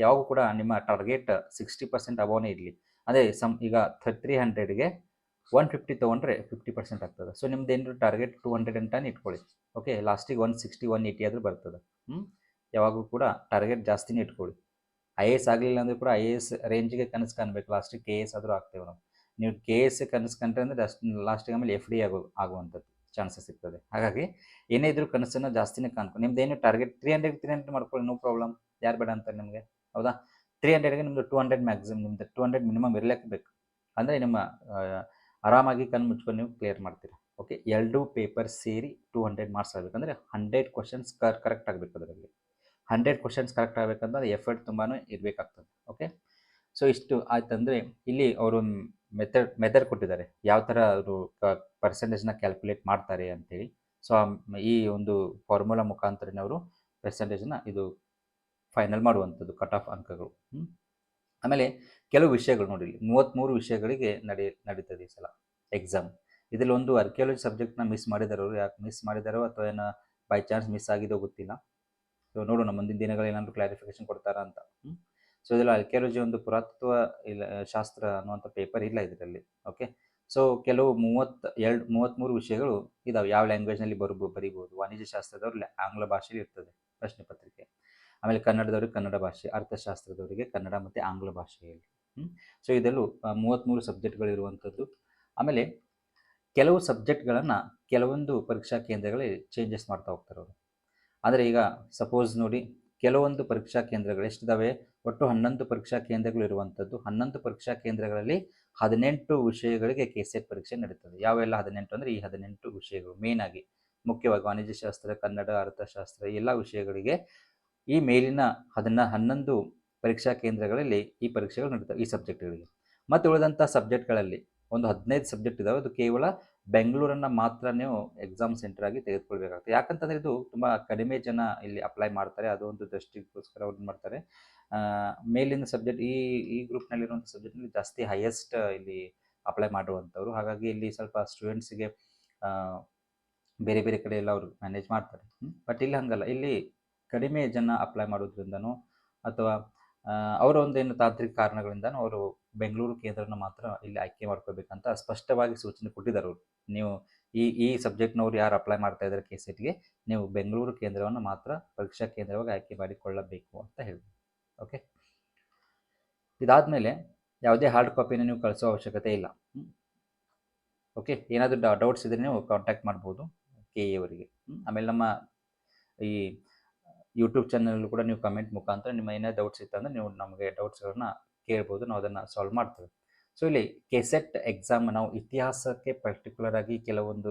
ಯಾವಾಗೂ ಕೂಡ ನಿಮ್ಮ ಟಾರ್ಗೆಟ್ 60% ಅಬೋನೇ ಇರಲಿ. ಅದೇ ಈಗ 300ಗೆ 150 ತೊಗೊಂಡ್ರೆ 50% ಆಗ್ತದೆ. ಸೊ ನಿಮ್ದು ಏನಾದ್ರು ಟಾರ್ಗೆಟ್ 200 ಅಂತಾನೆ ಇಟ್ಕೊಳ್ಳಿ. ಓಕೆ, ಲಾಸ್ಟಿಗೆ 160 180 ಆದರೂ ಬರ್ತದೆ. ಯಾವಾಗೂ ಕೂಡ ಟಾರ್ಗೆಟ್ ಜಾಸ್ತಿನೇ ಇಟ್ಕೊಳ್ಳಿ. IAS ಆಗಲಿಲ್ಲ ಅಂದರೆ ಕೂಡ IAS ರೇಂಜಿಗೆ ಕನಸು ಕಾಣಬೇಕು, ಲಾಸ್ಟಿಗೆ KS ಆದರೂ ಆಗ್ತೇವೆ ನಾವು. ನೀವು KS ಕನಸು ಕಂಡ್ರೆ ಅಂದರೆ ಲಾಸ್ಟಿಗೆ ಆಮೇಲೆ FD ಆಗುವಂಥದ್ದು ಚಾನ್ಸಸ್ ಇರ್ತದೆ. ಹಾಗಾಗಿ ಏನೇ ಇದ್ರೂ ಕನಸನ್ನು ಜಾಸ್ತಿನೇ ಕಾಣ್ಕೊಂಡು ನಿಮ್ದೇನು ಟಾರ್ಗೆಟ್ 300 ಮಾಡ್ಕೊಳ್ಳಿ, ನೋ ಪ್ರಾಬ್ಲಮ್. ಯಾರು ಬೇಡ ಅಂತಾರೆ ನಿಮಗೆ, ಹೌದಾ? 300ಗೆ ನಿಮ್ಮದು 200 ಮ್ಯಾಕ್ಸಿಮಮ್, ನಿಮ್ದು 200 ಮಿನಿಮಮ್ ಇರಲೇಬೇಕು. ಅಂದರೆ ನಿಮ್ಮ ಆರಾಮಾಗಿ ಕಣ್ಣು ಮುಚ್ಕೊಂಡು ನೀವು ಕ್ಲಿಯರ್ ಮಾಡ್ತೀರಾ. ಓಕೆ, 2 ಪೇಪರ್ ಸೇರಿ 200 ಮಾರ್ಕ್ಸ್ ಆಗಬೇಕಂದ್ರೆ 100 ಕ್ವಶನ್ಸ್ ಕರೆಕ್ಟ್ ಆಗಬೇಕು. ಅದರಲ್ಲಿ 100 ಕ್ವಶನ್ಸ್ ಕರೆಕ್ಟ್ ಆಗಬೇಕಂದ್ರೆ ಎಫರ್ಟ್ ತುಂಬಾ ಇರಬೇಕಾಗ್ತದೆ. ಓಕೆ, ಸೊ ಇಷ್ಟು ಆಯ್ತಂದರೆ ಇಲ್ಲಿ ಅವರು ಮೆಥಡ್ ಕೊಟ್ಟಿದ್ದಾರೆ, ಯಾವ ಥರ ಅವರು ಪರ್ಸೆಂಟೇಜ್ನ ಕ್ಯಾಲ್ಕುಲೇಟ್ ಮಾಡ್ತಾರೆ ಅಂತೇಳಿ. ಸೊ ಈ ಒಂದು ಫಾರ್ಮುಲಾ ಮುಖಾಂತರನೇ ಅವರು ಪರ್ಸೆಂಟೇಜ್ನ ಇದು ಫೈನಲ್ ಮಾಡುವಂಥದ್ದು ಕಟ್ ಆಫ್ ಅಂಕಗಳು. ಆಮೇಲೆ ಕೆಲವು ವಿಷಯಗಳು ನೋಡಿ, 33 ವಿಷಯಗಳಿಗೆ ನಡೀತದೆ ಈ ಸಲ ಎಕ್ಸಾಮ್. ಇದರಲ್ಲಿ ಒಂದು ಆರ್ಕಿಯಾಲಜಿ ಸಬ್ಜೆಕ್ಟ್ನ ಮಿಸ್ ಮಾಡಿದಾರೆ ಅವರು, ಯಾಕೆ ಮಿಸ್ ಮಾಡಿದಾರೋ ಅಥವಾ ಏನೋ ಬೈ ಚಾನ್ಸ್ ಮಿಸ್ ಆಗಿದೋ ಗೊತ್ತಿಲ್ಲ. ಸೊ ನೋಡೋಣ ಮುಂದಿನ ದಿನಗಳಲ್ಲಿ ಏನಾದರೂ ಕ್ಲಾರಿಫಿಕೇಶನ್ ಕೊಡ್ತಾರಾ ಅಂತ. ಸೊ ಇದರಲ್ಲಿ ಆರ್ಕಿಯಾಲಜಿ ಒಂದು ಪುರಾತತ್ವ ಇಲ್ಲ ಶಾಸ್ತ್ರ ಅನ್ನುವಂಥ ಪೇಪರ್ ಇಲ್ಲ ಇದರಲ್ಲಿ. ಓಕೆ, ಸೊ ಕೆಲವು 33 ವಿಷಯಗಳು ಇದಾವೆ, ಯಾವ ಲ್ಯಾಂಗ್ವೇಜ್ನಲ್ಲಿ ಬರಿಬೋದು. ವಾಣಿಜ್ಯ ಶಾಸ್ತ್ರದವ್ರು ಆಂಗ್ಲ ಭಾಷೆಯಲ್ಲಿ ಇರ್ತದೆ ಪ್ರಶ್ನೆ ಪತ್ರಿಕೆ. ಆಮೇಲೆ ಕನ್ನಡದವ್ರಿಗೆ ಕನ್ನಡ ಭಾಷೆ, ಅರ್ಥಶಾಸ್ತ್ರದವರಿಗೆ ಕನ್ನಡ ಮತ್ತು ಆಂಗ್ಲ ಭಾಷೆಯಲ್ಲಿ. ಸೊ ಇದೆಲ್ಲೂ 33 ಸಬ್ಜೆಕ್ಟ್ಗಳು ಇರುವಂಥದ್ದು. ಆಮೇಲೆ ಕೆಲವು ಸಬ್ಜೆಕ್ಟ್ಗಳನ್ನು ಕೆಲವೊಂದು ಪರೀಕ್ಷಾ ಕೇಂದ್ರಗಳಲ್ಲಿ ಚೇಂಜಸ್ ಮಾಡ್ತಾ ಹೋಗ್ತಾರೆ ಅವರು. ಅಂದರೆ ಈಗ ಸಪೋಸ್ ನೋಡಿ, ಕೆಲವೊಂದು ಪರೀಕ್ಷಾ ಕೇಂದ್ರಗಳು ಎಷ್ಟಿದ್ದಾವೆ, ಒಟ್ಟು 11 ಪರೀಕ್ಷಾ ಕೇಂದ್ರಗಳು ಇರುವಂಥದ್ದು. 11 ಪರೀಕ್ಷಾ ಕೇಂದ್ರಗಳಲ್ಲಿ 18 ವಿಷಯಗಳಿಗೆ ಕೆಸೆಟ್ ಪರೀಕ್ಷೆ ನಡೀತದೆ. ಯಾವೆಲ್ಲ 18 ಅಂದರೆ ಈ 18 ವಿಷಯಗಳು ಮೇನ್ ಆಗಿ, ಮುಖ್ಯವಾಗಿ ವಾಣಿಜ್ಯಶಾಸ್ತ್ರ, ಕನ್ನಡ, ಅರ್ಥಶಾಸ್ತ್ರ ಎಲ್ಲ ವಿಷಯಗಳಿಗೆ ಈ ಮೇಲಿನ 11 ಪರೀಕ್ಷಾ ಕೇಂದ್ರಗಳಲ್ಲಿ ಈ ಪರೀಕ್ಷೆಗಳು ನಡೀತವೆ ಈ ಸಬ್ಜೆಕ್ಟ್ಗಳಿಗೆ. ಮತ್ತು ಉಳಿದಂಥ ಸಬ್ಜೆಕ್ಟ್ಗಳಲ್ಲಿ ಒಂದು 15 ಸಬ್ಜೆಕ್ಟ್ ಇದ್ದಾವೆ, ಅದು ಕೇವಲ ಬೆಂಗಳೂರನ್ನು ಮಾತ್ರ ನೀವು ಎಕ್ಸಾಮ್ ಸೆಂಟರ್ ಆಗಿ ತೆಗೆದುಕೊಳ್ಬೇಕಾಗ್ತದೆ. ಯಾಕಂತಂದರೆ ಇದು ತುಂಬ ಕಡಿಮೆ ಜನ ಇಲ್ಲಿ ಅಪ್ಲೈ ಮಾಡ್ತಾರೆ, ಅದೊಂದು ದೃಷ್ಟಿಗೋಸ್ಕರ ಅವ್ರು ಮಾಡ್ತಾರೆ. ಮೇಲಿನ ಸಬ್ಜೆಕ್ಟ್ ಈ ಗ್ರೂಪ್ನಲ್ಲಿರುವಂಥ ಸಬ್ಜೆಕ್ಟ್ನಲ್ಲಿ ಜಾಸ್ತಿ ಹೈಯೆಸ್ಟ್ ಇಲ್ಲಿ ಅಪ್ಲೈ ಮಾಡುವಂಥವ್ರು. ಹಾಗಾಗಿ ಇಲ್ಲಿ ಸ್ವಲ್ಪ ಸ್ಟೂಡೆಂಟ್ಸಿಗೆ ಬೇರೆ ಬೇರೆ ಕಡೆ ಎಲ್ಲ ಅವರು ಮ್ಯಾನೇಜ್ ಮಾಡ್ತಾರೆ. ಬಟ್ ಇಲ್ಲಿ ಹಂಗಲ್ಲ, ಇಲ್ಲಿ ಕಡಿಮೆ ಜನ ಅಪ್ಲೈ ಮಾಡೋದ್ರಿಂದನೂ ಅಥವಾ ಅವರ ಒಂದೇನು ತಾಂತ್ರಿಕ ಕಾರಣಗಳಿಂದನೂ ಅವರು ಬೆಂಗಳೂರು ಕೇಂದ್ರನ ಮಾತ್ರ ಇಲ್ಲಿ ಆಯ್ಕೆ ಮಾಡ್ಕೋಬೇಕಂತ ಸ್ಪಷ್ಟವಾಗಿ ಸೂಚನೆ ಕೊಟ್ಟಿದ್ದಾರೆ ಅವರು. ನೀವು ಈ ಸಬ್ಜೆಕ್ಟ್ನವ್ರು ಯಾರು ಅಪ್ಲೈ ಮಾಡ್ತಾ ಇದ್ದಾರೆ ಕೆಸೆಟ್ಗೆ, ನೀವು ಬೆಂಗಳೂರು ಕೇಂದ್ರವನ್ನು ಮಾತ್ರ ಪರೀಕ್ಷಾ ಕೇಂದ್ರವಾಗಿ ಆಯ್ಕೆ ಮಾಡಿಕೊಳ್ಳಬೇಕು ಅಂತ ಹೇಳಿದ್ರು. ಓಕೆ, ಇದಾದಮೇಲೆ ಯಾವುದೇ ಹಾರ್ಡ್ ಕಾಪಿನ ನೀವು ಕಳಿಸೋ ಅವಶ್ಯಕತೆ ಇಲ್ಲ. ಓಕೆ, ಏನಾದರೂ ಡೌಟ್ಸ್ ಇದ್ದರೆ ನೀವು ಕಾಂಟ್ಯಾಕ್ಟ್ ಮಾಡ್ಬೋದು KE ಅವರಿಗೆ. ಆಮೇಲೆ ನಮ್ಮ ಈ ಯೂಟ್ಯೂಬ್ ಚಾನಲ್ ಕೂಡ ನೀವು ಕಮೆಂಟ್ ಮುಖಾಂತರ ನಿಮ್ಮ ಏನೇ ಡೌಟ್ಸ್ ಇತ್ತಂದರೆ ನೀವು ನಮಗೆ ಡೌಟ್ಸ್ಗಳನ್ನ ಕೇಳ್ಬೋದು, ನಾವು ಅದನ್ನು ಸಾಲ್ವ್ ಮಾಡ್ತೇವೆ. ಸೊ ಇಲ್ಲಿ ಕೆಸೆಟ್ ಎಕ್ಸಾಮ್ ನಾವು ಇತಿಹಾಸಕ್ಕೆ ಪರ್ಟಿಕ್ಯುಲರ್ ಆಗಿ ಕೆಲವೊಂದು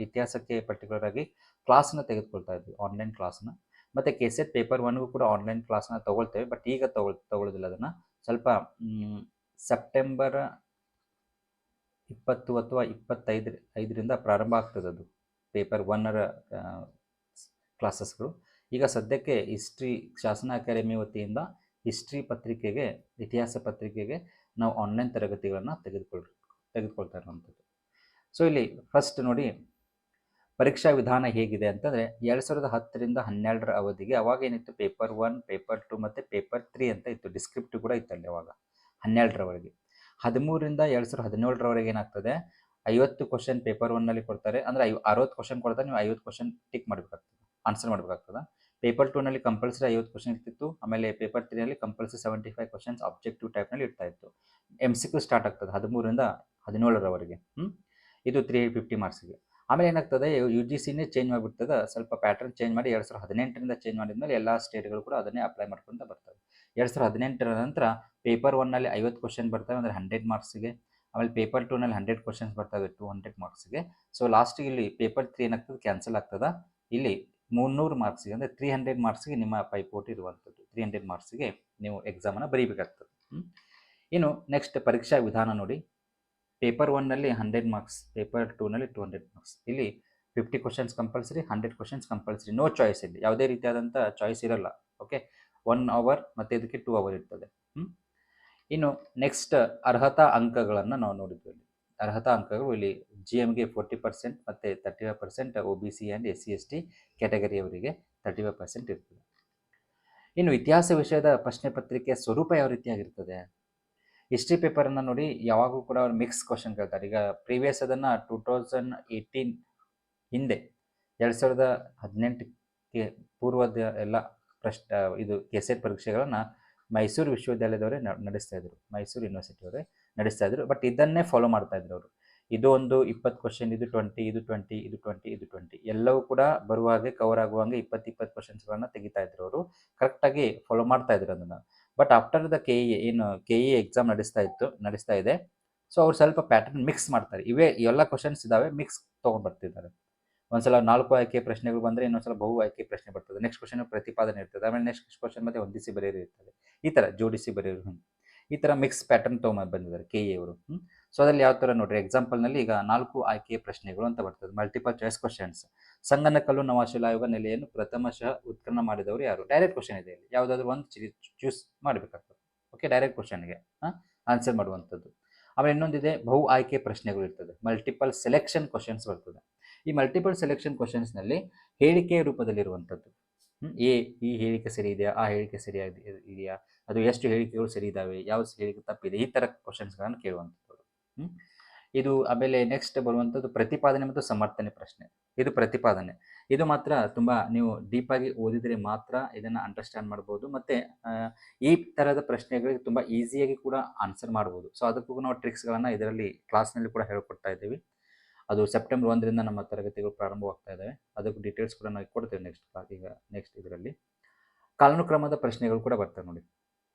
ಇತಿಹಾಸಕ್ಕೆ ಪರ್ಟಿಕ್ಯುಲರ್ ಆಗಿ ಕ್ಲಾಸನ್ನ ತೆಗೆದುಕೊಳ್ತಾ ಇದ್ವಿ, ಆನ್ಲೈನ್ ಕ್ಲಾಸ್ನ. ಮತ್ತು ಕೆಸೆಟ್ ಪೇಪರ್ 1ಗೂ ಕೂಡ ಆನ್ಲೈನ್ ಕ್ಲಾಸ್ನ ತೊಗೊಳ್ತೇವೆ, ಬಟ್ ಈಗ ತೊಗೊಳ್ಳೋದಿಲ್ಲ ಅದನ್ನು. ಸ್ವಲ್ಪ ಸೆಪ್ಟೆಂಬರ್ 20 ಅಥವಾ 25ರಿಂದ ಪ್ರಾರಂಭ ಆಗ್ತದೆ ಅದು ಪೇಪರ್ 1ರ ಕ್ಲಾಸಸ್ಗಳು. ಈಗ ಸದ್ಯಕ್ಕೆ ಹಿಸ್ಟ್ರಿ ಶಾಸನ ಅಕಾಡೆಮಿ ವತಿಯಿಂದ ಹಿಸ್ಟ್ರಿ ಪತ್ರಿಕೆಗೆ, ಇತಿಹಾಸ ಪತ್ರಿಕೆಗೆ ನಾವು ಆನ್ಲೈನ್ ತರಗತಿಗಳನ್ನು ತೆಗೆದುಕೊಳ್ತಾ ಇರುವಂಥದ್ದು. ಸೊ ಇಲ್ಲಿ ಫಸ್ಟ್ ನೋಡಿ, ಪರೀಕ್ಷಾ ವಿಧಾನ ಹೇಗಿದೆ ಅಂತಂದರೆ 2010ರಿಂದ 12ರ ಅವಧಿಗೆ ಅವಾಗ ಏನಿತ್ತು, ಪೇಪರ್ 1, ಪೇಪರ್ 2 ಮತ್ತು ಪೇಪರ್ 3 ಅಂತ ಇತ್ತು. ಡಿಸ್ಕ್ರಿಪ್ಟಿವ್ ಕೂಡ ಇತ್ತಲ್ಲಿ ಅವಾಗ 12ರವರೆಗೆ. 13ರಿಂದ 2017ರವರೆಗೆ ಏನಾಗ್ತದೆ, 50 ಕ್ವಶನ್ ಪೇಪರ್ 1ನಲ್ಲಿ ಕೊಡ್ತಾರೆ. ಅಂದರೆ 60 ಕ್ವಶನ್ ಕೊಡ್ತಾರೆ, ನೀವು 50 ಕ್ವಶನ್ ಟಿಕ್ ಮಾಡಬೇಕಾಗ್ತದೆ, ಆನ್ಸರ್ ಮಾಡಬೇಕಾಗ್ತದೆ. ಪೇಪರ್ 2ನಲ್ಲಿ ಕಂಪಲ್ಸರಿ 50 ಕ್ವಶನ್ ಇರ್ತಿತ್ತು. ಆಮೇಲೆ ಪೇಪರ್ 3ನಲ್ಲಿ ಕಂಪಲ್ಸರಿ 75 ಕ್ವಶನ್ಸ್ ಆಬ್ಜೆಕ್ಟಿವ್ ಟೈಪ್ನಲ್ಲಿ ಇರ್ತಾ ಇತ್ತು. MCQ ಸ್ಟಾರ್ಟ್ ಆಗ್ತದೆ 13ರಿಂದ 17ರವರೆಗೆ. ಇದು 350 ಮಾರ್ಕ್ಸಿಗೆ. ಆಮೇಲೆ ಏನಾಗ್ತದೆ, UGCನೇ ಚೇಂಜ್ ಮಾಡಿಬಿಡ್ತದೆ, ಸ್ವಲ್ಪ ಪ್ಯಾಟರ್ನ್ ಚೇಂಜ್ ಮಾಡಿ 2018ರಿಂದ ಚೇಂಜ್ ಮಾಡಿದ್ಮೇಲೆ ಎಲ್ಲ ಸ್ಟೇಟ್ಗಳು ಕೂಡ ಅದನ್ನೇ ಅಪ್ಲೈ ಮಾಡ್ಕೊತ ಬರ್ತವೆ. 2018ರ ನಂತರ ಪೇಪರ್ 1ನಲ್ಲಿ 50 ಕ್ವಶನ್ ಬರ್ತವೆ, ಅಂದರೆ 100 ಮಾರ್ಕ್ಸಿಗೆ. ಆಮೇಲೆ ಪೇಪರ್ 2ನಲ್ಲಿ 100 ಕ್ವಶನ್ಸ್ ಬರ್ತವೆ, 200 ಮಾರ್ಕ್ಸಿಗೆ. ಸೊ ಲಾಸ್ಟಿಗೆ ಇಲ್ಲಿ ಪೇಪರ್ 3 ಏನಾಗ್ತದೆ, ಕ್ಯಾನ್ಸಲ್ ಆಗ್ತದೆ. ಇಲ್ಲಿ 300 ಮಾರ್ಕ್ಸಿಗೆ, ಅಂದರೆ 300 ಮಾರ್ಕ್ಸಿಗೆ ನಿಮ್ಮ ಪೈಪೋಟಿ ಇರುವಂಥದ್ದು. 300 ಮಾರ್ಕ್ಸಿಗೆ ನೀವು ಎಕ್ಸಾಮನ್ನು ಬರೀಬೇಕಾಗ್ತದೆ. ಇನ್ನು ನೆಕ್ಸ್ಟ್ ಪರೀಕ್ಷಾ ವಿಧಾನ ನೋಡಿ, ಪೇಪರ್ 1ನಲ್ಲಿ 100 ಮಾರ್ಕ್ಸ್, ಪೇಪರ್ 2ನಲ್ಲಿ 200 ಮಾರ್ಕ್ಸ್. ಇಲ್ಲಿ 50 questions compulsory, 100 questions compulsory, no choice. ಇಲ್ಲಿ ಯಾವುದೇ ರೀತಿಯಾದಂಥ ಚಾಯ್ಸ್ ಇರಲ್ಲ. ಓಕೆ, 1 ಅವರ್ ಮತ್ತು ಇದಕ್ಕೆ 2 ಅವರ್ ಇರ್ತದೆ. ಇನ್ನು ನೆಕ್ಸ್ಟ್ ಅರ್ಹತಾ ಅಂಕಗಳನ್ನು ನಾವು ನೋಡಿದ್ವಿ. ಇಲ್ಲಿ ಅರ್ಹತಾ ಅಂಕಗಳು ಇಲ್ಲಿ GMಗೆ 40% ಮತ್ತು 35% OBC ಆ್ಯಂಡ್ SC ST ಕ್ಯಾಟಗರಿಯವರಿಗೆ 35% ಇರ್ತದೆ. ಇನ್ನು ಇತಿಹಾಸ ವಿಷಯದ ಪ್ರಶ್ನೆ ಪತ್ರಿಕೆಯ ಸ್ವರೂಪ ಯಾವ ರೀತಿಯಾಗಿರ್ತದೆ, ಹಿಸ್ಟ್ರಿ ಪೇಪರನ್ನು ನೋಡಿ ಯಾವಾಗೂ ಕೂಡ ಅವ್ರು ಮಿಕ್ಸ್ ಕ್ವಶನ್ ಕೇಳ್ತಾರೆ. ಈಗ ಪ್ರೀವಿಯಸ್ ಅದನ್ನು 2018 ಹಿಂದೆ 2018ಕ್ಕೆ ಪೂರ್ವದ ಎಲ್ಲ ಇದು ಕೆಸೆಟ್ ಪರೀಕ್ಷೆಗಳನ್ನು ಮೈಸೂರು ವಿಶ್ವವಿದ್ಯಾಲಯದವರೇ ನಡೆಸ್ತಾ ಇದ್ರು, ಮೈಸೂರು ಯೂನಿವರ್ಸಿಟಿಯವರೇ ನಡೆಸ್ತಾ ಇದ್ರು. ಬಟ್ ಇದನ್ನೇ ಫಾಲೋ ಮಾಡ್ತಾ ಇದ್ರು ಅವರು. ಇದು ಒಂದು 20 ಕ್ವಶನ್, ಇದು 20, ಇದು 20, ಇದು 20, ಇದು 20 ಎಲ್ಲವೂ ಕೂಡ ಬರುವ ಹಾಗೆ ಕವರ್ ಆಗುವಂಗೆ 20 ಕ್ವಶನ್ಸ್ಗಳನ್ನು ತೆಗಿತಾ ಇದ್ರು ಅವರು. ಕರೆಕ್ಟಾಗಿ ಫಾಲೋ ಮಾಡ್ತಾ ಇದ್ರು ಅದನ್ನು. But after the KE exam ನಡೆಸ್ತಾ ಇದೆ. ಸೊ ಅವ್ರು ಸ್ವಲ್ಪ ಪ್ಯಾಟರ್ನ್ ಮಿಕ್ಸ್ ಮಾಡ್ತಾರೆ. ಇವೆಲ್ಲ ಕ್ವಶನ್ಸ್ ಇದ್ದಾವೆ, ಮಿಕ್ಸ್ ತೊಗೊಂಡು ಬರ್ತಿದ್ದಾರೆ. ಒಂದ್ಸಲ 4 ಆಯ್ಕೆ ಪ್ರಶ್ನೆಗಳು ಬಂದರೆ ಇನ್ನೊಂದ್ಸಲ ಬಹು ಆಯ್ಕೆ ಪ್ರಶ್ನೆ ಬರ್ತದೆ. ನೆಕ್ಸ್ಟ್ ಕ್ವಶನ್ ಪ್ರತಿಪಾದನೆ ಇರ್ತದೆ, ಆಮೇಲೆ ನೆಕ್ಸ್ಟ್ ಕ್ವಶನ್ ಮತ್ತೆ ಹೊಂದಿಸಿ ಬರೆಯೋದು ಇರ್ತದೆ. ಈ ಥರ ಜೋಡಿಸಿ ಬರೆಯೋದು. ಈ ಥರ ಮಿಕ್ಸ್ ಪ್ಯಾಟರ್ನ್ ಬಂದಿದ್ದಾರೆ ಕೆ ಎ ಅವರು. ಸೊ ಅದ್ರಲ್ಲಿ ಯಾವ ಥರ ನೋಡ್ರಿ, ಎಕ್ಸಾಂಪಲ್ನಲ್ಲಿ ಈಗ 4 ಆಯ್ಕೆಯ ಪ್ರಶ್ನೆಗಳು ಅಂತ ಬರ್ತದೆ, ಮಲ್ಟಿಪಲ್ ಚಾಯ್ಸ್ ಕ್ವಶನ್ಸ್. ಸಂಗನಕಲ್ಲು ನವಾಶಿಲಾ ಆಯೋಗ ನೆಲೆಯನ್ನು ಪ್ರಥಮಶಃ ಉತ್ಖನನ ಮಾಡಿದವರು ಯಾರು? ಡೈರೆಕ್ಟ್ ಕ್ವಶನ್ ಇದೆ ಇಲ್ಲಿ, ಯಾವುದಾದ್ರೂ ಒಂದು ಚೂಸ್ ಮಾಡಬೇಕಾಗ್ತದೆ. ಓಕೆ, ಡೈರೆಕ್ಟ್ ಕ್ವಶನ್ಗೆ ಆನ್ಸರ್ ಮಾಡುವಂಥದ್ದು. ಆಮೇಲೆ ಇನ್ನೊಂದಿದೆ ಬಹು ಆಯ್ಕೆ ಪ್ರಶ್ನೆಗಳು ಇರ್ತದೆ, ಮಲ್ಟಿಪಲ್ ಸೆಲೆಕ್ಷನ್ ಕ್ವಶನ್ಸ್ ಬರ್ತದೆ. ಈ ಮಲ್ಟಿಪಲ್ ಸೆಲೆಕ್ಷನ್ ಕ್ವಶನ್ಸ್ನಲ್ಲಿ ಹೇಳಿಕೆಯ ರೂಪದಲ್ಲಿರುವಂಥದ್ದು. ಈ ಹೇಳಿಕೆ ಸರಿ ಇದೆಯಾ, ಆ ಹೇಳಿಕೆ ಸರಿಯಾಗಿ ಇದೆಯಾ, ಅದು ಎಷ್ಟು ಹೇಳಿಕೆಗಳು ಸರಿ ಇದ್ದಾವೆ, ಯಾವ ಹೇಳಿಕೆ ತಪ್ಪಿದೆ, ಈ ಥರ ಕ್ವಶನ್ಸ್ಗಳನ್ನು ಕೇಳುವಂಥದ್ದು. ಇದು ಆಮೇಲೆ ನೆಕ್ಸ್ಟ್ ಬರುವಂಥದ್ದು ಪ್ರತಿಪಾದನೆ ಮತ್ತು ಸಮರ್ಥನೆ ಪ್ರಶ್ನೆ. ಇದು ಪ್ರತಿಪಾದನೆ, ಇದು ಮಾತ್ರ ತುಂಬ ನೀವು ಡೀಪಾಗಿ ಓದಿದರೆ ಮಾತ್ರ ಇದನ್ನು ಅಂಡರ್ಸ್ಟ್ಯಾಂಡ್ ಮಾಡ್ಬೋದು, ಮತ್ತು ಈ ಥರದ ಪ್ರಶ್ನೆಗಳಿಗೆ ತುಂಬ ಈಸಿಯಾಗಿ ಕೂಡ ಆನ್ಸರ್ ಮಾಡ್ಬೋದು. ಸೊ ಅದಕ್ಕೂ ನಾವು ಟ್ರಿಕ್ಸ್ಗಳನ್ನು ಇದರಲ್ಲಿ ಕ್ಲಾಸ್ನಲ್ಲಿ ಕೂಡ ಹೇಳ್ಕೊಡ್ತಾ ಇದ್ದೀವಿ. ಅದು ಸೆಪ್ಟೆಂಬರ್ 1ರಿಂದ ನಮ್ಮ ತರಗತಿಗಳು ಪ್ರಾರಂಭವಾಗ್ತಾ ಇದ್ದಾವೆ. ಅದಕ್ಕೆ ಡೀಟೇಲ್ಸ್ ಕೂಡ ನಾವು ಕೊಡ್ತೇವೆ ನೆಕ್ಸ್ಟ್ ಇದರಲ್ಲಿ. ಕಾಲಾನುಕ್ರಮದ ಪ್ರಶ್ನೆಗಳು ಕೂಡ ಬರ್ತವೆ ನೋಡಿ.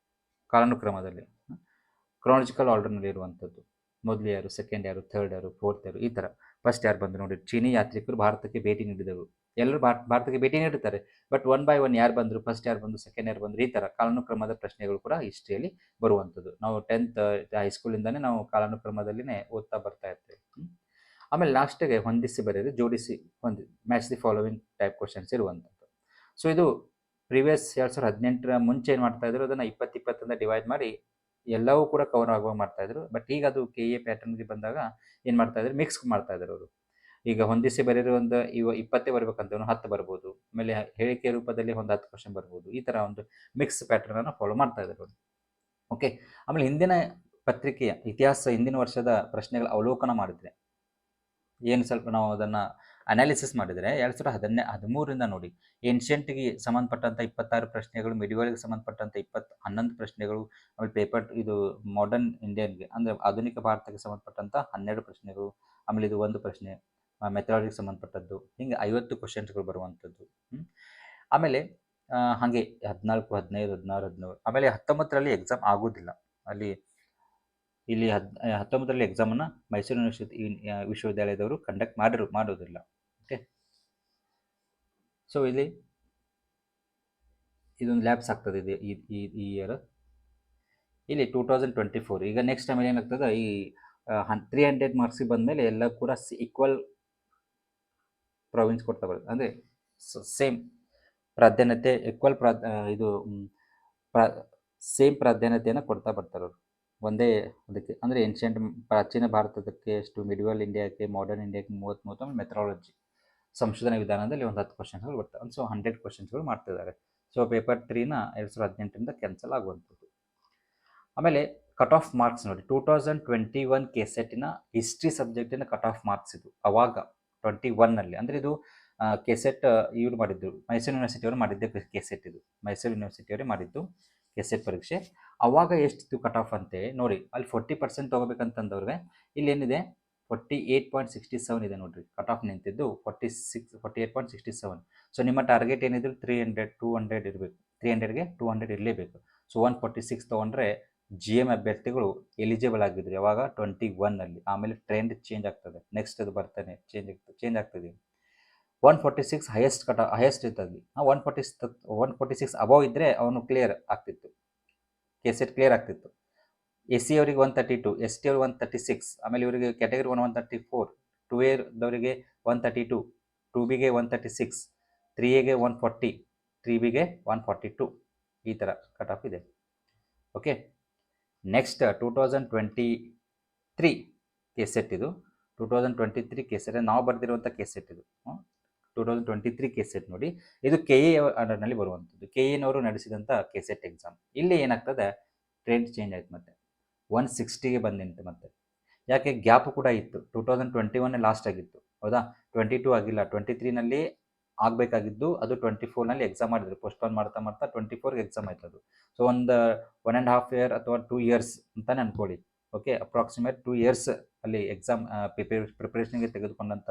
ಕಾಲಾನುಕ್ರಮದಲ್ಲಿ ಕ್ರಾನಲಾಜಿಕಲ್ ಆರ್ಡರ್ನಲ್ಲಿ ಇರುವಂಥದ್ದು, ಮೊದಲು ಯಾರು, ಸೆಕೆಂಡ್ ಯಾರು, ಥರ್ಡ್ ಯಾರು, ಫೋರ್ತ್ ಯಾರು, ಈ ಥರ. ಫಸ್ಟ್ ಯಾರು ಬಂದರು ನೋಡಿ, ಚೀನಿ ಯಾತ್ರಿಕರು ಭಾರತಕ್ಕೆ ಭೇಟಿ ನೀಡಿದರು. ಎಲ್ಲರೂ ಭಾರತಕ್ಕೆ ಭೇಟಿ ನೀಡುತ್ತಾರೆ, ಬಟ್ ಒನ್ ಬೈ ಒನ್ ಯಾರು ಬಂದರು, ಫಸ್ಟ್ ಯಾರು ಬಂದರು, ಸೆಕೆಂಡ್ ಯಾರು ಬಂದರು, ಈ ಥರ ಕಾಲಾನುಕ್ರಮದ ಪ್ರಶ್ನೆಗಳು ಕೂಡ ಹಿಸ್ಟ್ರಿಯಲ್ಲಿ ಬರುವಂಥದ್ದು. ನಾವು 10th ಹೈಸ್ಕೂಲಿಂದನೇ ನಾವು ಕಾಲಾನುಕ್ರಮದಲ್ಲಿನೇ ಓದ್ತಾ ಬರ್ತಾ ಇರ್ತೇವೆ. ಆಮೇಲೆ ಲಾಸ್ಟಿಗೆ ಹೊಂದಿಸಿ ಬರೆಯೋದು, ಜೋಡಿಸಿ match the following type questions ಇರುವಂಥದ್ದು. ಸೊ ಇದು ಪ್ರೀವಿಯಸ್ 2018 ಮುಂಚೆ ಏನು ಮಾಡ್ತಾಯಿದ್ರು, ಅದನ್ನು 2020 ಅಂತ ಡಿವೈಡ್ ಮಾಡಿ ಎಲ್ಲವೂ ಕೂಡ ಕವರ್ ಆಗುವ ಮಾಡ್ತಾಯಿದ್ರು. ಬಟ್ ಈಗ ಅದು ಕೆ ಎ ಪ್ಯಾಟರ್ನ್ಗೆ ಬಂದಾಗ ಏನು ಮಾಡ್ತಾಯಿದ್ರು, ಮಿಕ್ಸ್ ಮಾಡ್ತಾಯಿದ್ರು ಅವರು. ಈಗ ಹೊಂದಿಸಿ ಬರೆಯೋದು ಒಂದು 20 ಬರಬೇಕಂತ 10 ಬರ್ಬೋದು, ಆಮೇಲೆ ಹೇಳಿಕೆ ರೂಪದಲ್ಲಿ ಒಂದು 10 ಕ್ವಶನ್ ಬರ್ಬೋದು. ಈ ಥರ ಒಂದು ಮಿಕ್ಸ್ ಪ್ಯಾಟರ್ನನ್ನು ಫಾಲೋ ಮಾಡ್ತಾಯಿದ್ರು ಅವರು. ಓಕೆ, ಆಮೇಲೆ ಹಿಂದಿನ ಪತ್ರಿಕೆಯ ಇತಿಹಾಸ, ಹಿಂದಿನ ವರ್ಷದ ಪ್ರಶ್ನೆಗಳ ಅವಲೋಕನ ಮಾಡಿದರೆ ಏನು ಸ್ವಲ್ಪ ನಾವು ಅದನ್ನು ಅನಾಲಿಸಿಸ್ ಮಾಡಿದರೆ 2013ರಿಂದ ನೋಡಿ, ಏನ್ಷಿಯಂಟ್ಗೆ ಸಂಬಂಧಪಟ್ಟಂಥ 26 ಪ್ರಶ್ನೆಗಳು, ಮಿಡಿವಲ್ಗೆ ಸಂಬಂಧಪಟ್ಟಂಥ 11 ಪ್ರಶ್ನೆಗಳು, ಆಮೇಲೆ ಪೇಪರ್ ಇದು ಮಾಡರ್ನ್ ಇಂಡಿಯನ್ಗೆ ಅಂದರೆ ಆಧುನಿಕ ಭಾರತಕ್ಕೆ ಸಂಬಂಧಪಟ್ಟಂಥ 12 ಪ್ರಶ್ನೆಗಳು, ಆಮೇಲೆ ಇದು ಒಂದು ಪ್ರಶ್ನೆ ಮೆಥಡಾಲಜಿಗೆ ಸಂಬಂಧಪಟ್ಟದ್ದು, ಹಿಂಗೆ 50 ಕ್ವಶನ್ಸ್ಗಳು ಬರುವಂಥದ್ದು. ಆಮೇಲೆ ಹಾಗೆ 14, 15, 16, 17, ಆಮೇಲೆ 19ರಲ್ಲಿ ಎಕ್ಸಾಮ್ ಆಗೋದಿಲ್ಲ. ಇಲ್ಲಿ 19ರಲ್ಲಿ ಎಕ್ಸಾಮನ್ನು ಮೈಸೂರು ವಿಶ್ವವಿದ್ಯಾಲಯದವರು ಕಂಡಕ್ಟ್ ಮಾಡೋದಿಲ್ಲ. ಓಕೆ, ಸೊ ಇಲ್ಲಿ ಇದೊಂದು ಲ್ಯಾಬ್ಸ್ ಆಗ್ತದೆ ಈ ಇಯರ್. ಇಲ್ಲಿ 2024 ಈಗ ನೆಕ್ಸ್ಟ್ ಆಮೇಲೆ ಏನಾಗ್ತದೆ, ಈ 300 ಮಾರ್ಕ್ಸಿಗೆ ಬಂದಮೇಲೆ ಎಲ್ಲ ಕೂಡ ಈಕ್ವಲ್ ಪ್ರಾವಿನ್ಸ್ ಕೊಡ್ತಾ ಬರೋದು, ಅಂದರೆ ಸೇಮ್ ಪ್ರಾಧಾನ್ಯತೆ, ಈಕ್ವಲ್ ಸೇಮ್ ಪ್ರಾಧಾನ್ಯತೆಯನ್ನು ಕೊಡ್ತಾ ಬರ್ತಾರೆ ಅವರು ಒಂದೇ ಅದಕ್ಕೆ. ಅಂದರೆ ಏನ್ಷಿಯಂಟ್ ಪ್ರಾಚೀನ ಭಾರತಕ್ಕೆ ಎಷ್ಟು, ಮಿಡಿವಲ್ ಇಂಡಿಯಾಕ್ಕೆ, ಮಾಡರ್ನ್ ಇಂಡಿಯಾಕ್ಕೆ 30, ಆಮೇಲೆ ಮೆಥಡಾಲಜಿ ಸಂಶೋಧನಾ ವಿಧಾನದಲ್ಲಿ ಒಂದು 10 ಕ್ವಶನ್ಸ್ಗಳು ಬರ್ತವೆ. ಸೊ 100 ಕ್ವಶನ್ಸ್ಗಳು ಮಾಡ್ತಿದ್ದಾರೆ. ಸೊ ಪೇಪರ್ 3ನ 2018ರಿಂದ ಕ್ಯಾನ್ಸಲ್ ಆಗುವಂಥದ್ದು. ಆಮೇಲೆ ಕಟ್ ಆಫ್ ಮಾರ್ಕ್ಸ್ ನೋಡಿ, 2021 ಕೆಸೆಟ್ಟಿನ ಹಿಸ್ಟ್ರಿ ಸಬ್ಜೆಕ್ಟಿನ ಕಟ್ ಆಫ್ ಮಾರ್ಕ್ಸ್ ಇದು ಅವಾಗ 21ನಲ್ಲಿ. ಅಂದರೆ ಇದು ಕೆಸೆಟ್ ಇವ್ರು ಮಾಡಿದ್ದು, ಮೈಸೂರು ಯೂನಿವರ್ಸಿಟಿಯವರು ಮಾಡಿದ್ದೆ ಕೆಸೆಟ್. ಇದು ಮೈಸೂರು ಯೂನಿವರ್ಸಿಟಿಯವರೇ ಮಾಡಿದ್ದು ಕೆಸೆಟ್ ಪರೀಕ್ಷೆ. ಅವಾಗ ಎಷ್ಟಿತ್ತು ಕಟ್ ಆಫ್ ಅಂತೇಳಿ ನೋಡಿ, ಅಲ್ಲಿ 40% ತೊಗೋಬೇಕಂತಂದವ್ರಿಗೆ ಇಲ್ಲಿ ಏನಿದೆ 48.67 ಇದೆ ನೋಡಿರಿ. ಕಟ್ ಆಫ್ ನಿಂತಿದ್ದು 48.67. ಸೊ ನಿಮ್ಮ ಟಾರ್ಗೆಟ್ ಏನಿದ್ರು 300, 200 ಇರಬೇಕು. 300ಗೆ 200 ಇರಲೇಬೇಕು. ಸೊ 146 ತೊಗೊಂಡ್ರೆ GM ಅಭ್ಯರ್ಥಿಗಳು ಎಲಿಜಿಬಲ್ ಆಗಿದ್ರು ಯಾವಾಗ 21ನಲ್ಲಿ. ಆಮೇಲೆ ಟ್ರೆಂಡ್ ಚೇಂಜ್ ಆಗ್ತದೆ, ನೆಕ್ಸ್ಟ್ ಅದು ಬರ್ತಾನೆ ಚೇಂಜ್ ಆಗ್ತದೆ. 146 ಹೈಯೆಸ್ಟ್ ಇರ್ತದೆ. 146 ಅಬೌವ್ ಇದ್ದರೆ ಅವನು ಕ್ಲಿಯರ್ ಆಗ್ತಿತ್ತು, ಕೆಸೆಟ್ ಕ್ಲಿಯರ್ ಆಗ್ತಿತ್ತು. SC ಅವರಿಗೆ 132, ST ಅವ್ರಿಗೆ 136, ಆಮೇಲೆ ಇವರಿಗೆ ಕ್ಯಾಟಗರಿ 134, 2A ದವರಿಗೆ 132, 2Bಗೆ 136, 3Aಗೆ 140, 3Bಗೆ 142, ಈ ಥರ ಕಟ್ ಆಫ್ ಇದೆ. Okay, next 2023 KSET. ಇದು 2023 ಕೆಸೆಟ್ ನಾವು ಬರೆದಿರುವಂಥ ಕೆಸೆಟ್. ಇದು 2023 ಕೆಸೆಟ್ ನೋಡಿ. ಇದು KA ಅಂಡರ್ನಲ್ಲಿ ಬರುವಂಥದ್ದು, KAನವರು ನಡೆಸಿದಂಥ ಕೆಸೆಟ್ ಎಕ್ಸಾಮ್. ಇಲ್ಲಿ ಏನಾಗ್ತದೆ, ಟ್ರೆಂಡ್ ಚೇಂಜ್ ಆಯ್ತು, ಮತ್ತೆ 160ಗೆ ಬಂದು ನಿಂತು. ಮತ್ತೆ ಯಾಕೆ ಗ್ಯಾಪ್ ಕೂಡ ಇತ್ತು, 2021 ಲಾಸ್ಟ್ ಆಗಿತ್ತು, ಹೌದಾ? 22 ಆಗಿಲ್ಲ, 23ನಲ್ಲಿ ಆಗಬೇಕಾಗಿದ್ದು, ಅದು 24ನಲ್ಲಿ ಎಕ್ಸಾಮ್ ಮಾಡಿದ್ರು. ಪೋಸ್ಟ್ಪೋನ್ ಮಾಡ್ತಾ 24ಗೆ ಎಕ್ಸಾಮ್ ಆಯ್ತು ಅದು. ಸೊ ಒಂದು 1.5 ಇಯರ್ ಅಥವಾ 2 ಇಯರ್ಸ್ ಅಂತಲೇ ಅಂದ್ಕೊಳ್ಳಿ. ಓಕೆ, ಅಪ್ರಾಕ್ಸಿಮೇಟ್ 2 ಇಯರ್ಸ್ ಅಲ್ಲಿ ಎಕ್ಸಾಮ್ ಪ್ರಿಪ್ರೇಷನ್ಗೆ ತೆಗೆದುಕೊಂಡಂಥ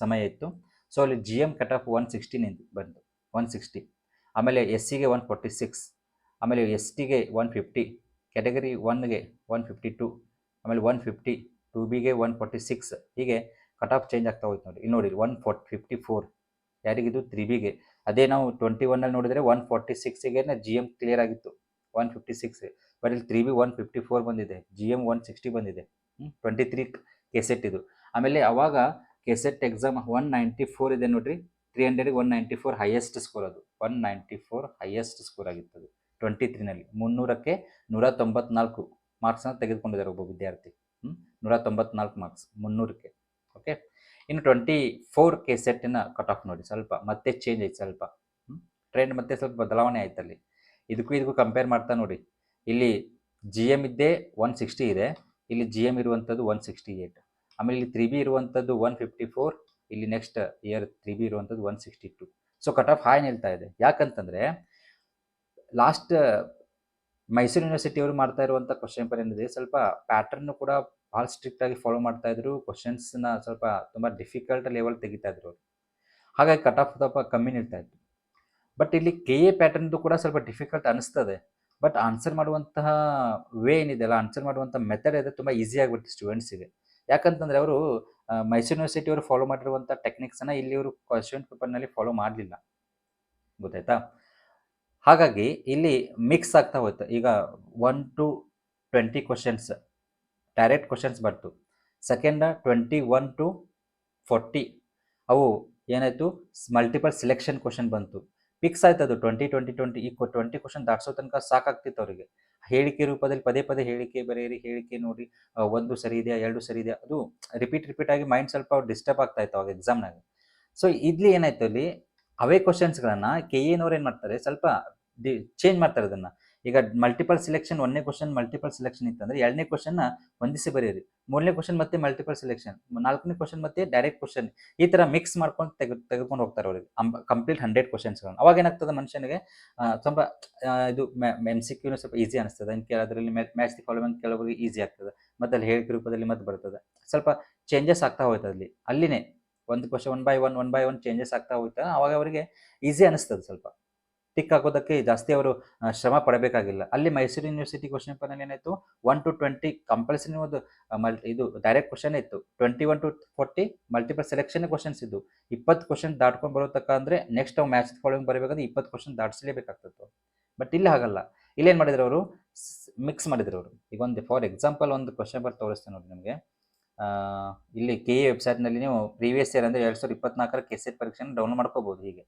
ಸಮಯ ಇತ್ತು. ಸೊ ಅಲ್ಲಿ GM ಕಟ್ ಆಫ್ 160 ಬಂತು, 160. ಆಮೇಲೆ SCಗೆ 146, ಆಮೇಲೆ STಗೆ 150, ಕ್ಯಾಟಗರಿ 1ಗೆ 152, ಆಮೇಲೆ 150, 2Bಗೆ 146, ಹೀಗೆ ಕಟ್ ಆಫ್ ಚೇಂಜ್ ಆಗ್ತಾ ಹೋಯ್ತು ನೋಡಿ. ಇಲ್ಲಿ ನೋಡಿ 154 ಯಾರಿಗಿದು 3Bಗೆ. ಅದೇ ನಾವು 21ನಲ್ಲಿ ನೋಡಿದರೆ 146ಗೆ GM ಕ್ಲಿಯರ್ ಆಗಿತ್ತು, 156. ಬಟ್ ಇಲ್ಲಿ 3B 154 ಬಂದಿದೆ, GM 160 ಬಂದಿದೆ. 23 ಕೆಸೆಟ್ ಇದು. ಆಮೇಲೆ ಅವಾಗ ಕೆಸೆಟ್ ಎಕ್ಸಾಮ್ 194 ಇದೆ ನೋಡ್ರಿ, 300ಗೆ 194 ಹೈಯೆಸ್ಟ್ ಸ್ಕೋರ್, ಅದು 194 ಹೈಯೆಸ್ಟ್ ಸ್ಕೋರ್ ಆಗಿತ್ತು ಅದು 23ನಲ್ಲಿ. 300ಕ್ಕೆ 194 ಮಾರ್ಕ್ಸನ್ನು ತೆಗೆದುಕೊಂಡಿದ್ದಾರೆ ಒಬ್ಬ ವಿದ್ಯಾರ್ಥಿ. 194 ಮಾರ್ಕ್ಸ್ 300ಕ್ಕೆ. ಓಕೆ, ಇನ್ನು 24 ಕೆಸೆಟ್ಟಿನ ಕಟ್ ಆಫ್ ನೋಡಿ, ಸ್ವಲ್ಪ ಮತ್ತೆ ಚೇಂಜ್ ಆಯ್ತು, ಸ್ವಲ್ಪ ಟ್ರೆಂಡ್ ಮತ್ತೆ ಸ್ವಲ್ಪ ಬದಲಾವಣೆ ಆಯ್ತು ಅಲ್ಲಿ. ಇದಕ್ಕೂ ಕಂಪೇರ್ ಮಾಡ್ತಾ ನೋಡಿ, ಇಲ್ಲಿ GM ಇದ್ದೇ 160 ಇದೆ, ಇಲ್ಲಿ GM ಇರುವಂಥದ್ದು 168. ಆಮೇಲೆ ಇಲ್ಲಿ 3B ಇರುವಂಥದ್ದು 154, ಇಲ್ಲಿ ನೆಕ್ಸ್ಟ್ ಇಯರ್ 3B ಇರುವಂಥದ್ದು 162. ಸೊ ಕಟ್ ಆಫ್ ಹಾಯ್ ನಿಲ್ತಾ ಇದೆ. ಯಾಕಂತಂದರೆ ಲಾಸ್ಟ್ ಮೈಸೂರು ಯೂನಿವರ್ಸಿಟಿಯವರು ಮಾಡ್ತಾ ಇರುವಂಥ ಕ್ವಶನ್ ಪೇಪರ್ ಏನಿದೆ, ಸ್ವಲ್ಪ ಪ್ಯಾಟರ್ನ್ ಕೂಡ ಭಾಳ ಸ್ಟ್ರಿಕ್ಟಾಗಿ ಫಾಲೋ ಮಾಡ್ತಾ ಇದ್ರು, ಕ್ವಶನ್ಸ್ನ ಸ್ವಲ್ಪ ತುಂಬ ಡಿಫಿಕಲ್ಟ್ ಲೆವೆಲ್ ತೆಗಿತಾ ಇದ್ರು ಅವರು. ಹಾಗಾಗಿ ಕಟ್ ಆಫ್ ಸ್ವಲ್ಪ ಕಮ್ಮಿ ನಿಲ್ತಾ ಇತ್ತು. ಬಟ್ ಇಲ್ಲಿ KA ಪ್ಯಾಟರ್ನ್ದು ಕೂಡ ಸ್ವಲ್ಪ ಡಿಫಿಕಲ್ಟ್ ಅನಿಸ್ತದೆ, ಬಟ್ ಆನ್ಸರ್ ಮಾಡುವಂತಹ ವೇ ಏನಿದೆಯಲ್ಲ, ಆನ್ಸರ್ ಮಾಡುವಂಥ ಮೆಥಡ್ ಇದೆ, ತುಂಬ ಈಸಿ ಆಗಿಬಿಡುತ್ತೆ ಸ್ಟೂಡೆಂಟ್ಸಿಗೆ. ಯಾಕಂತಂದರೆ ಅವರು ಮೈಸೂರು ಯೂನಿವರ್ಸಿಟಿಯವರು ಫಾಲೋ ಮಾಡಿರುವಂಥ ಟೆಕ್ನಿಕ್ಸನ್ನು ಇಲ್ಲಿ ಅವರು ಕ್ವಶನ್ ಪೇಪರ್ನಲ್ಲಿ ಫಾಲೋ ಮಾಡಲಿಲ್ಲ, ಗೊತ್ತಾಯ್ತಾ? ಹಾಗಾಗಿ ಇಲ್ಲಿ ಮಿಕ್ಸ್ ಆಗ್ತಾ ಹೋಯ್ತು. ಈಗ 1 to 20 ಕ್ವಶನ್ಸ್ ಡೈರೆಕ್ಟ್ ಕ್ವಶನ್ಸ್ ಬಂತು. ಸೆಕೆಂಡ 21 to 40 ಅವು ಏನಾಯಿತು, ಮಲ್ಟಿಪಲ್ ಸಿಲೆಕ್ಷನ್ ಕ್ವಶನ್ ಬಂತು. ಫಿಕ್ಸ್ ಆಯ್ತು ಅದು 20 ಈ 20 ಕ್ವಶನ್ ದಾಟ್ಸೋ ತನಕ ಸಾಕಾಗ್ತಿತ್ತು ಅವರಿಗೆ. ಹೇಳಿಕೆ ರೂಪದಲ್ಲಿ ಪದೇ ಪದೇ ಹೇಳಿಕೆ ಬರೆಯಿರಿ, ಹೇಳಿಕೆ ನೋಡಿ, ಒಂದು ಸರಿ ಇದೆಯಾ, ಎರಡು ಸರಿ ಇದೆಯಾ, ಅದು ರಿಪೀಟ್ ಆಗಿ ಮೈಂಡ್ ಸ್ವಲ್ಪ ಡಿಸ್ಟರ್ಬ್ ಆಗ್ತಾ ಇತ್ತು ಅವಾಗ ಎಕ್ಸಾಮ್ನಾಗ. ಸೊ ಇಲ್ಲಿ ಏನಾಯ್ತು, ಅಲ್ಲಿ ಅವೇ ಕ್ವಶನ್ಸ್ಗಳನ್ನು KAನವ್ರು ಏನು ಮಾಡ್ತಾರೆ, ಸ್ವಲ್ಪ ಚೇಂಜ್ ಮಾಡ್ತಾರೆ ಅದನ್ನು. ಈಗ ಮಲ್ಟಿಪಲ್ ಸಿಲೆಕ್ಷನ್, 1ನೇ ಕ್ವಶನ್ ಮಲ್ಟಿಪಲ್ ಸಿಲೆಕ್ಷನ್ ಇತ್ತಂದರೆ 2ನೇ ಕ್ವಶನ್ನ ಹೊಂದಿಸಿ ಬರೆಯಿರಿ, 3ನೇ ಕ್ವಶನ್ ಮತ್ತೆ ಮಲ್ಟಿಪಲ್ ಸಿಲೆಕ್ಷನ್, 4ನೇ ಕ್ವಶನ್ ಮತ್ತೆ ಡೈರೆಕ್ಟ್ ಕ್ವಶನ್, ಈ ಥರ ಮಿಕ್ಸ್ ಮಾಡ್ಕೊಂಡು ತೆಗೆದುಕೊಂಡು ಹೋಗ್ತಾರೆ ಅವರಿಗೆ ಕಂಪ್ಲೀಟ್ 100 ಕ್ವಶನ್ಸ್ಗಳನ್ನು. ಅವಾಗ ಏನಾಗ್ತದೆ ಮನುಷ್ಯನಿಗೆ ಸ್ವಲ್ಪ ಇದು MCQ ಸ್ವಲ್ಪ ಈಸಿ ಅನಿಸ್ತದೆ, ಅದರಲ್ಲಿ ಮ್ಯಾಚ್ ದಿ ಫಾಲೋವಿಂಗ್ ಕೆಲವರಿಗೆ ಈಸಿ ಆಗ್ತದೆ, ಮತ್ತು ಅಲ್ಲಿ ಹೇಳಿಕೆ ರೂಪದಲ್ಲಿ ಮತ್ತೆ ಬರ್ತದೆ. ಸ್ವಲ್ಪ ಚೇಂಜಸ್ ಆಗ್ತಾ ಹೋಯ್ತದೆ ಅಲ್ಲಿನೇ ಒಂದು question one by one changes ಆಗ್ತಾ ಹೋಗ್ತಾ, ಅವಾಗ ಅವರಿಗೆ ಈಸಿ ಅನಿಸ್ತದೆ. ಸ್ವಲ್ಪ ಟಿಕ್ ಹಾಕೋದಕ್ಕೆ ಜಾಸ್ತಿ ಅವರು ಶ್ರಮ ಪಡಬೇಕಾಗಿಲ್ಲ. ಅಲ್ಲಿ ಮೈಸೂರು ಯೂನಿವರ್ಸಿಟಿ ಕ್ವಶನ್ ಪೇಪರ್ನಲ್ಲಿ ಏನಾಯಿತು, 1 to 20 ಕಂಪಲ್ಸರಿ ಒಂದು ಇದು ಡೈರೆಕ್ಟ್ ಕ್ವಶನ್ ಇತ್ತು, 21 to 40 ಮಲ್ಟಿಪಲ್ ಸೆಲೆಕ್ಷನ್ ಕ್ವಶನ್ಸ್ ಇದ್ದು, 20 ಕ್ವಶನ್ ದಾಟ್ಕೊಂಡು ಬರೋತಕ್ಕ ಅಂದರೆ ನೆಕ್ಸ್ಟ್ ಅವ್ರು ಮ್ಯಾಚ್ ಫಾಲೋವಿಂಗ್ ಬರಬೇಕಾದ್ರೆ 20 ಕ್ವಶನ್ ದಾಟಿಸಲೇಬೇಕಾಗ್ತದೆ. ಬಟ್ ಇಲ್ಲಿ ಹಾಗಲ್ಲ, ಇಲ್ಲೇನು ಮಾಡಿದ್ರು ಅವರು, ಮಿಕ್ಸ್ ಮಾಡಿದ್ರು ಅವರು. ಈಗ ಒಂದು ಫಾರ್ ಎಕ್ಸಾಂಪಲ್ ಒಂದು ಕ್ವಶನ್ ಪೇಪರ್ ತೋರಿಸ್ತೇನೆ ನೋಡಿ ನಿಮಗೆ. ಇಲ್ಲಿ KA ವೆಬ್ಸೈಟ್ನಲ್ಲಿ ನೀವು ಪ್ರೀವಿಯಸ್ ಇಯರ್ ಅಂದರೆ 2024 ಕೆಸೆಟ್ ಪರೀಕ್ಷೆನ ಡೌನ್ಲೋಡ್ ಮಾಡ್ಕೋಬೋದು. ಹೀಗೆ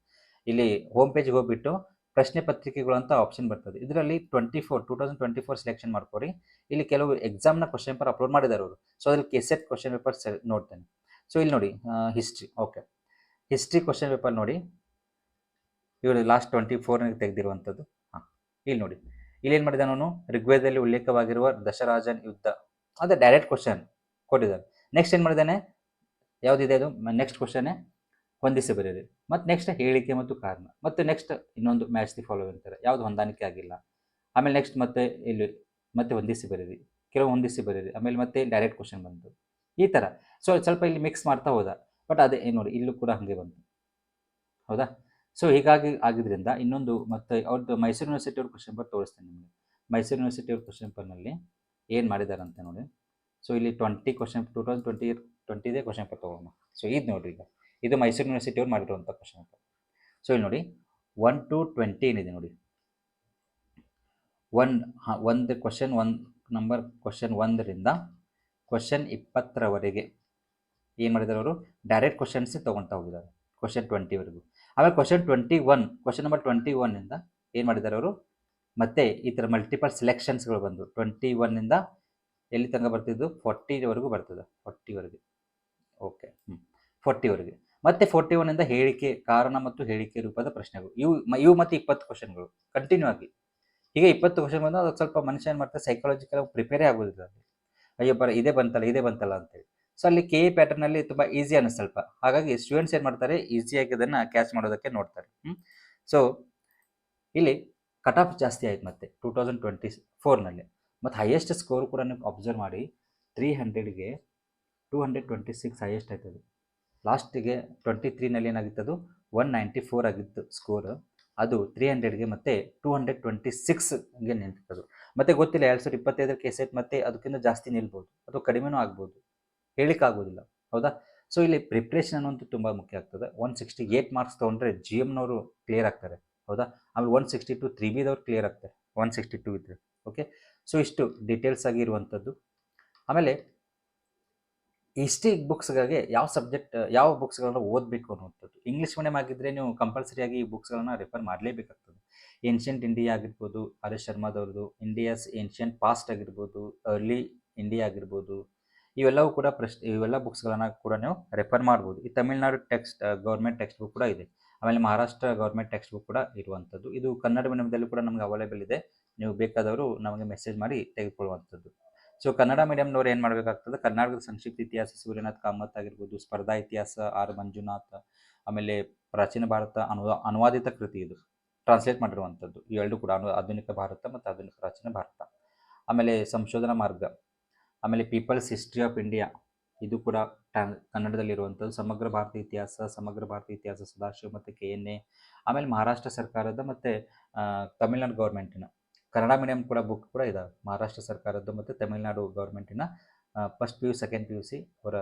ಇಲ್ಲಿ ಹೋಮ್ ಪೇಜ್ಗೆ ಹೋಗ್ಬಿಟ್ಟು ಪ್ರಶ್ನೆ ಪತ್ರಿಕೆಗಳು ಅಂತ ಆಪ್ಷನ್ ಬರ್ತದೆ, ಇದರಲ್ಲಿ 2024 ಸೆಲೆಕ್ಷನ್ ಮಾಡ್ಕೊರಿ. ಇಲ್ಲಿ ಕೆಲವು ಎಕ್ಸಾಮ್ನ ಕ್ವಶನ್ ಪೇಪರ್ ಅಪ್ಲೋಡ್ ಮಾಡಿದ್ದಾರೆ ಅವರು. ಸೊ ಅದ್ರಲ್ಲಿ ಕೆಸೆಟ್ ಕ್ವಶನ್ ಪೇಪರ್ ನೋಡ್ತೇನೆ. ಸೊ ಇಲ್ಲಿ ನೋಡಿ, history, okay, history question paper ನೋಡಿ, ಇವರು ಲಾಸ್ಟ್ 24ನಲ್ಲಿ ತೆಗೆದಿರುವಂಥದ್ದು. ಇಲ್ಲಿ ನೋಡಿ, ಇಲ್ಲಿ ಏನು ಮಾಡಿದೆ ನಾನು, ಋಗ್ವೇದದಲ್ಲಿ ಉಲ್ಲೇಖವಾಗಿರುವ ದಶರಾಜನ್ ಯುದ್ಧ, ಅದೇ ಡೈರೆಕ್ಟ್ ಕ್ವಶನ್ ಕೊಟ್ಟಿದ್ದಾರೆ. ನೆಕ್ಸ್ಟ್ ಏನು ಮಾಡಿದ್ದಾನೆ, ಯಾವುದಿದೆ ಅದು, ನೆಕ್ಸ್ಟ್ ಕ್ವಶನ್ನೇ ಹೊಂದಿಸಿ ಬರೀರಿ, ಮತ್ತು ನೆಕ್ಸ್ಟ್ ಹೇಳಿಕೆ ಮತ್ತು ಕಾರಣ, ಮತ್ತು ನೆಕ್ಸ್ಟ್ ಇನ್ನೊಂದು ಮ್ಯಾಚ್ ದಿ ಫಾಲೋವಿಂಗ್ ಅಂತಾರೆ, ಯಾವುದು ಹೊಂದಾಣಿಕೆ ಆಗಿಲ್ಲ. ಆಮೇಲೆ ನೆಕ್ಸ್ಟ್ ಮತ್ತೆ ಇಲ್ಲಿ ಮತ್ತೆ ಹೊಂದಿಸಿ ಬರೀರಿ, ಕೆಲವು ಹೊಂದಿಸಿ ಬರೀರಿ, ಆಮೇಲೆ ಮತ್ತೆ ಡೈರೆಕ್ಟ್ ಕ್ವಶನ್ ಬಂತು, ಈ ಥರ. ಸೊ ಸ್ವಲ್ಪ ಇಲ್ಲಿ ಮಿಕ್ಸ್ ಮಾಡ್ತಾ ಹೋದ, ಬಟ್ ಅದೇ ಏನು ನೋಡಿ, ಇಲ್ಲೂ ಕೂಡ ಹಾಗೆ ಬಂತು, ಹೌದಾ? ಸೊ ಹೀಗಾಗಿ ಆಗಿದ್ದರಿಂದ ಇನ್ನೊಂದು ಮತ್ತೆ ಅವ್ರದ್ದು ಮೈಸೂರು ಯೂನಿವರ್ಸಿಟಿ ಅವ್ರ ಕ್ವಶನ್ ಪೇಪರ್ ತೋರಿಸ್ತೇನೆ ನಿಮಗೆ. ಮೈಸೂರು ಯೂನಿವರ್ಸಿಟಿ ಅವ್ರ ಕ್ವಶನ್ ಪೇಪರ್ನಲ್ಲಿ ಏನು ಮಾಡಿದ್ದಾರೆ ಅಂತ ನೋಡಿ. ಸೊ ಇಲ್ಲಿ 20 ಕ್ವಶನ್ 2020 ಕ್ವಶನ್ ಪೇಪರ್ ತೊಗೊಳ್ಳೋಣ. ಸೊ ಇದು ನೋಡಿರಿ, ಈಗ ಇದು ಮೈಸೂರು ಯೂನಿವರ್ಸಿಟಿ ಅವ್ರು ಮಾಡಿರುವಂಥ ಕ್ವಶನ್ ಪೇಪರ್. ಸೊ ಇಲ್ಲಿ ನೋಡಿ 1 to 20 ಏನಿದೆ ನೋಡಿ, ಒಂದು ಕ್ವಶನ್ ಕ್ವಶನ್ 1ರಿಂದ ಕ್ವಶನ್ 20ರವರೆಗೆ ಏನು ಮಾಡಿದ್ದಾರೆ ಅವರು, ಡೈರೆಕ್ಟ್ ಕ್ವಶನ್ಸ್ ತೊಗೊಳ್ತಾ ಹೋಗಿದ್ದಾರೆ ಕ್ವಶನ್ 20ವರೆಗೂ. ಆಮೇಲೆ ಕ್ವಶನ್ 21, ಕ್ವಶನ್ ನಂಬರ್ 21ಇಂದ ಏನು ಮಾಡಿದ್ದಾರೆ ಅವರು, ಮತ್ತೆ ಈ ಥರ ಮಲ್ಟಿಪಲ್ ಸೆಲೆಕ್ಷನ್ಸ್ಗಳು ಬಂದು 21ಇಂದ ಎಲ್ಲಿ ತನಕ ಬರ್ತಿದ್ದು, 40ವರೆಗೂ ಬರ್ತದೆ, 40ವರೆಗೆ, ಓಕೆ, 40ವರೆಗೆ. ಮತ್ತೆ 41ಇಂದ ಹೇಳಿಕೆ, ಕಾರಣ ಮತ್ತು ಹೇಳಿಕೆ ರೂಪದ ಪ್ರಶ್ನೆಗಳು, ಇವು ಮತ್ತೆ 20 ಕ್ವಶನ್ಗಳು ಕಂಟಿನ್ಯೂ ಆಗಿ. ಹೀಗೆ 20 ಕ್ವಶನ್ ಬಂದು ಅದಕ್ಕೆ ಸ್ವಲ್ಪ ಮನುಷ್ಯ ಏನು ಮಾಡ್ತಾರೆ, ಸೈಕಾಲಜಿಕಲ್ ಪ್ರಿಪೇರೇ ಆಗೋದಿಲ್ಲ, ಅಯ್ಯೋ ಇದೇ ಬಂತಲ್ಲ ಅಂತೇಳಿ. ಸೊ ಅಲ್ಲಿ KA ಪ್ಯಾಟರ್ನಲ್ಲಿ ತುಂಬ ಈಸಿ ಅನ್ನಿಸ್ತು ಸ್ವಲ್ಪ. ಹಾಗಾಗಿ ಸ್ಟೂಡೆಂಟ್ಸ್ ಏನು ಮಾಡ್ತಾರೆ, ಈಸಿಯಾಗಿ ಅದನ್ನು ಕ್ಯಾಚ್ ಮಾಡೋದಕ್ಕೆ ನೋಡ್ತಾರೆ. ಸೊ ಇಲ್ಲಿ ಕಟ್ ಆಫ್ ಜಾಸ್ತಿ ಆಯ್ತು ಮತ್ತೆ 2024ನಲ್ಲಿ, ಮತ್ತು ಹೈಯೆಸ್ಟ್ ಸ್ಕೋರ್ ಕೂಡ ನೀವು ಅಬ್ಸರ್ವ್ ಮಾಡಿ, 300ಗೆ 226 ಹೈಯೆಸ್ಟ್ ಆಯ್ತದು. ಲಾಸ್ಟಿಗೆ 23ನಲ್ಲಿ ಏನಾಗಿತ್ತು, 194 ಆಗಿತ್ತು ಸ್ಕೋರ್, ಅದು 300ಗೆ ಮತ್ತೆ 226ಗೆ ನಿಂತಿತ್ತು. ಮತ್ತು ಗೊತ್ತಿಲ್ಲ 2025 ಕೆಸೆಟ್ ಮತ್ತೆ ಅದಕ್ಕಿಂತ ಜಾಸ್ತಿ ನಿಲ್ಬೋದು, ಅದು ಕಡಿಮೆನೂ ಆಗ್ಬೋದು, ಹೇಳಿಕ್ಕಾಗೋದಿಲ್ಲ, ಹೌದಾ? ಸೊ ಇಲ್ಲಿ ಪ್ರಿಪ್ರೇಷನ್ ಅನ್ನೋದು ತುಂಬ ಮುಖ್ಯ ಆಗ್ತದೆ. 168 ಮಾರ್ಕ್ಸ್ ತೊಗೊಂಡ್ರೆ GMನವರು ಕ್ಲಿಯರ್ ಆಗ್ತಾರೆ, ಹೌದಾ? ಆಮೇಲೆ 162 3Bದವ್ರು ಕ್ಲಿಯರ್ ಆಗ್ತಾರೆ, 162 ಇದ್ದರೆ. ಓಕೆ, ಸೊ ಇಷ್ಟು ಡೀಟೇಲ್ಸ್ ಆಗಿ ಇರುವಂಥದ್ದು. ಆಮೇಲೆ ಹಿಸ್ಟ್ರಿ ಬುಕ್ಸ್ಗಳಿಗೆ ಯಾವ ಬುಕ್ಸ್ಗಳನ್ನ ಓದಬೇಕು ಅನ್ನುವಂಥದ್ದು. ಇಂಗ್ಲೀಷ್ ಮೀಡಿಯಮ್ ಆಗಿದ್ದರೆ ನೀವು ಕಂಪಲ್ಸರಿಯಾಗಿ ಈ ಬುಕ್ಸ್ಗಳನ್ನ ರೆಫರ್ ಮಾಡಲೇಬೇಕಾಗ್ತದೆ. ಏನ್ಷಿಯಂಟ್ ಇಂಡಿಯಾ ಆಗಿರ್ಬೋದು, ಆರ್ ಎಸ್ ಶರ್ಮಾದವ್ರದ್ದು, ಇಂಡಿಯಾಸ್ ಏನ್ಷಿಯಂಟ್ ಪಾಸ್ಟ್ ಆಗಿರ್ಬೋದು, ಅರ್ಲಿ ಇಂಡಿಯಾ ಆಗಿರ್ಬೋದು, ಇವೆಲ್ಲವೂ ಕೂಡ ಇವೆಲ್ಲ ಬುಕ್ಸ್ಗಳನ್ನು ಕೂಡ ನೀವು ರೆಫರ್ ಮಾಡ್ಬೋದು. ಈ ತಮಿಳ್ನಾಡು ಗೌರ್ಮೆಂಟ್ ಟೆಕ್ಸ್ಟ್ ಬುಕ್ ಕೂಡ ಇದೆ. ಆಮೇಲೆ ಮಹಾರಾಷ್ಟ್ರ ಗೌರ್ಮೆಂಟ್ ಟೆಕ್ಸ್ಟ್ ಬುಕ್ ಕೂಡ ಇರುವಂಥದ್ದು. ಇದು ಕನ್ನಡ ಮೀಡಿಯಮ್ದಲ್ಲಿ ಕೂಡ ನಮಗೆ ಅವೈಲೇಬಲ್ ಇದೆ. ನೀವು ಬೇಕಾದವರು ನಮಗೆ ಮೆಸೇಜ್ ಮಾಡಿ ತೆಗೆದುಕೊಳ್ಳುವಂಥದ್ದು. ಸೊ ಕನ್ನಡ ಮೀಡಿಯಮ್ನವ್ರು ಏನು ಮಾಡಬೇಕಾಗ್ತದೆ, ಕರ್ನಾಟಕದ ಸಂಕ್ಷಿಪ್ತ ಇತಿಹಾಸ ಸೂರ್ಯನಾಥ್ ಕಾಮತ್ ಆಗಿರ್ಬೋದು, ಸ್ಪರ್ಧಾ ಇತಿಹಾಸ ಆರ್ ಮಂಜುನಾಥ್, ಆಮೇಲೆ ಪ್ರಾಚೀನ ಭಾರತ ಅನುವಾದಿತ ಕೃತಿ, ಇದು ಟ್ರಾನ್ಸ್ಲೇಟ್ ಮಾಡಿರುವಂಥದ್ದು. ಇವೆರಡು ಕೂಡ ಆಧುನಿಕ ಭಾರತ ಮತ್ತು ಆಧುನಿಕ ಪ್ರಾಚೀನ ಭಾರತ. ಆಮೇಲೆ ಸಂಶೋಧನಾ ಮಾರ್ಗ, ಆಮೇಲೆ ಪೀಪಲ್ಸ್ ಹಿಸ್ಟ್ರಿ ಆಫ್ ಇಂಡಿಯಾ, ಇದು ಕೂಡ ಕನ್ನಡದಲ್ಲಿರುವಂಥದ್ದು. ಸಮಗ್ರ ಭಾರತ ಇತಿಹಾಸ ಸದಾಶಿವ ಮತ್ತು KNA. ಆಮೇಲೆ ಮಹಾರಾಷ್ಟ್ರ ಸರ್ಕಾರದ ಮತ್ತು ತಮಿಳ್ನಾಡು ಗೌರ್ಮೆಂಟಿನ ಕನ್ನಡ ಮೀಡಿಯಂ ಕೂಡ ಬುಕ್ ಕೂಡ ಇದಾವೆ. ಮಹಾರಾಷ್ಟ್ರ ಸರ್ಕಾರದ್ದು ಮತ್ತು ತಮಿಳ್ನಾಡು ಗೌರ್ಮೆಂಟಿನ ಫಸ್ಟ್ PU ಸೆಕೆಂಡ್ PUC ಅವರ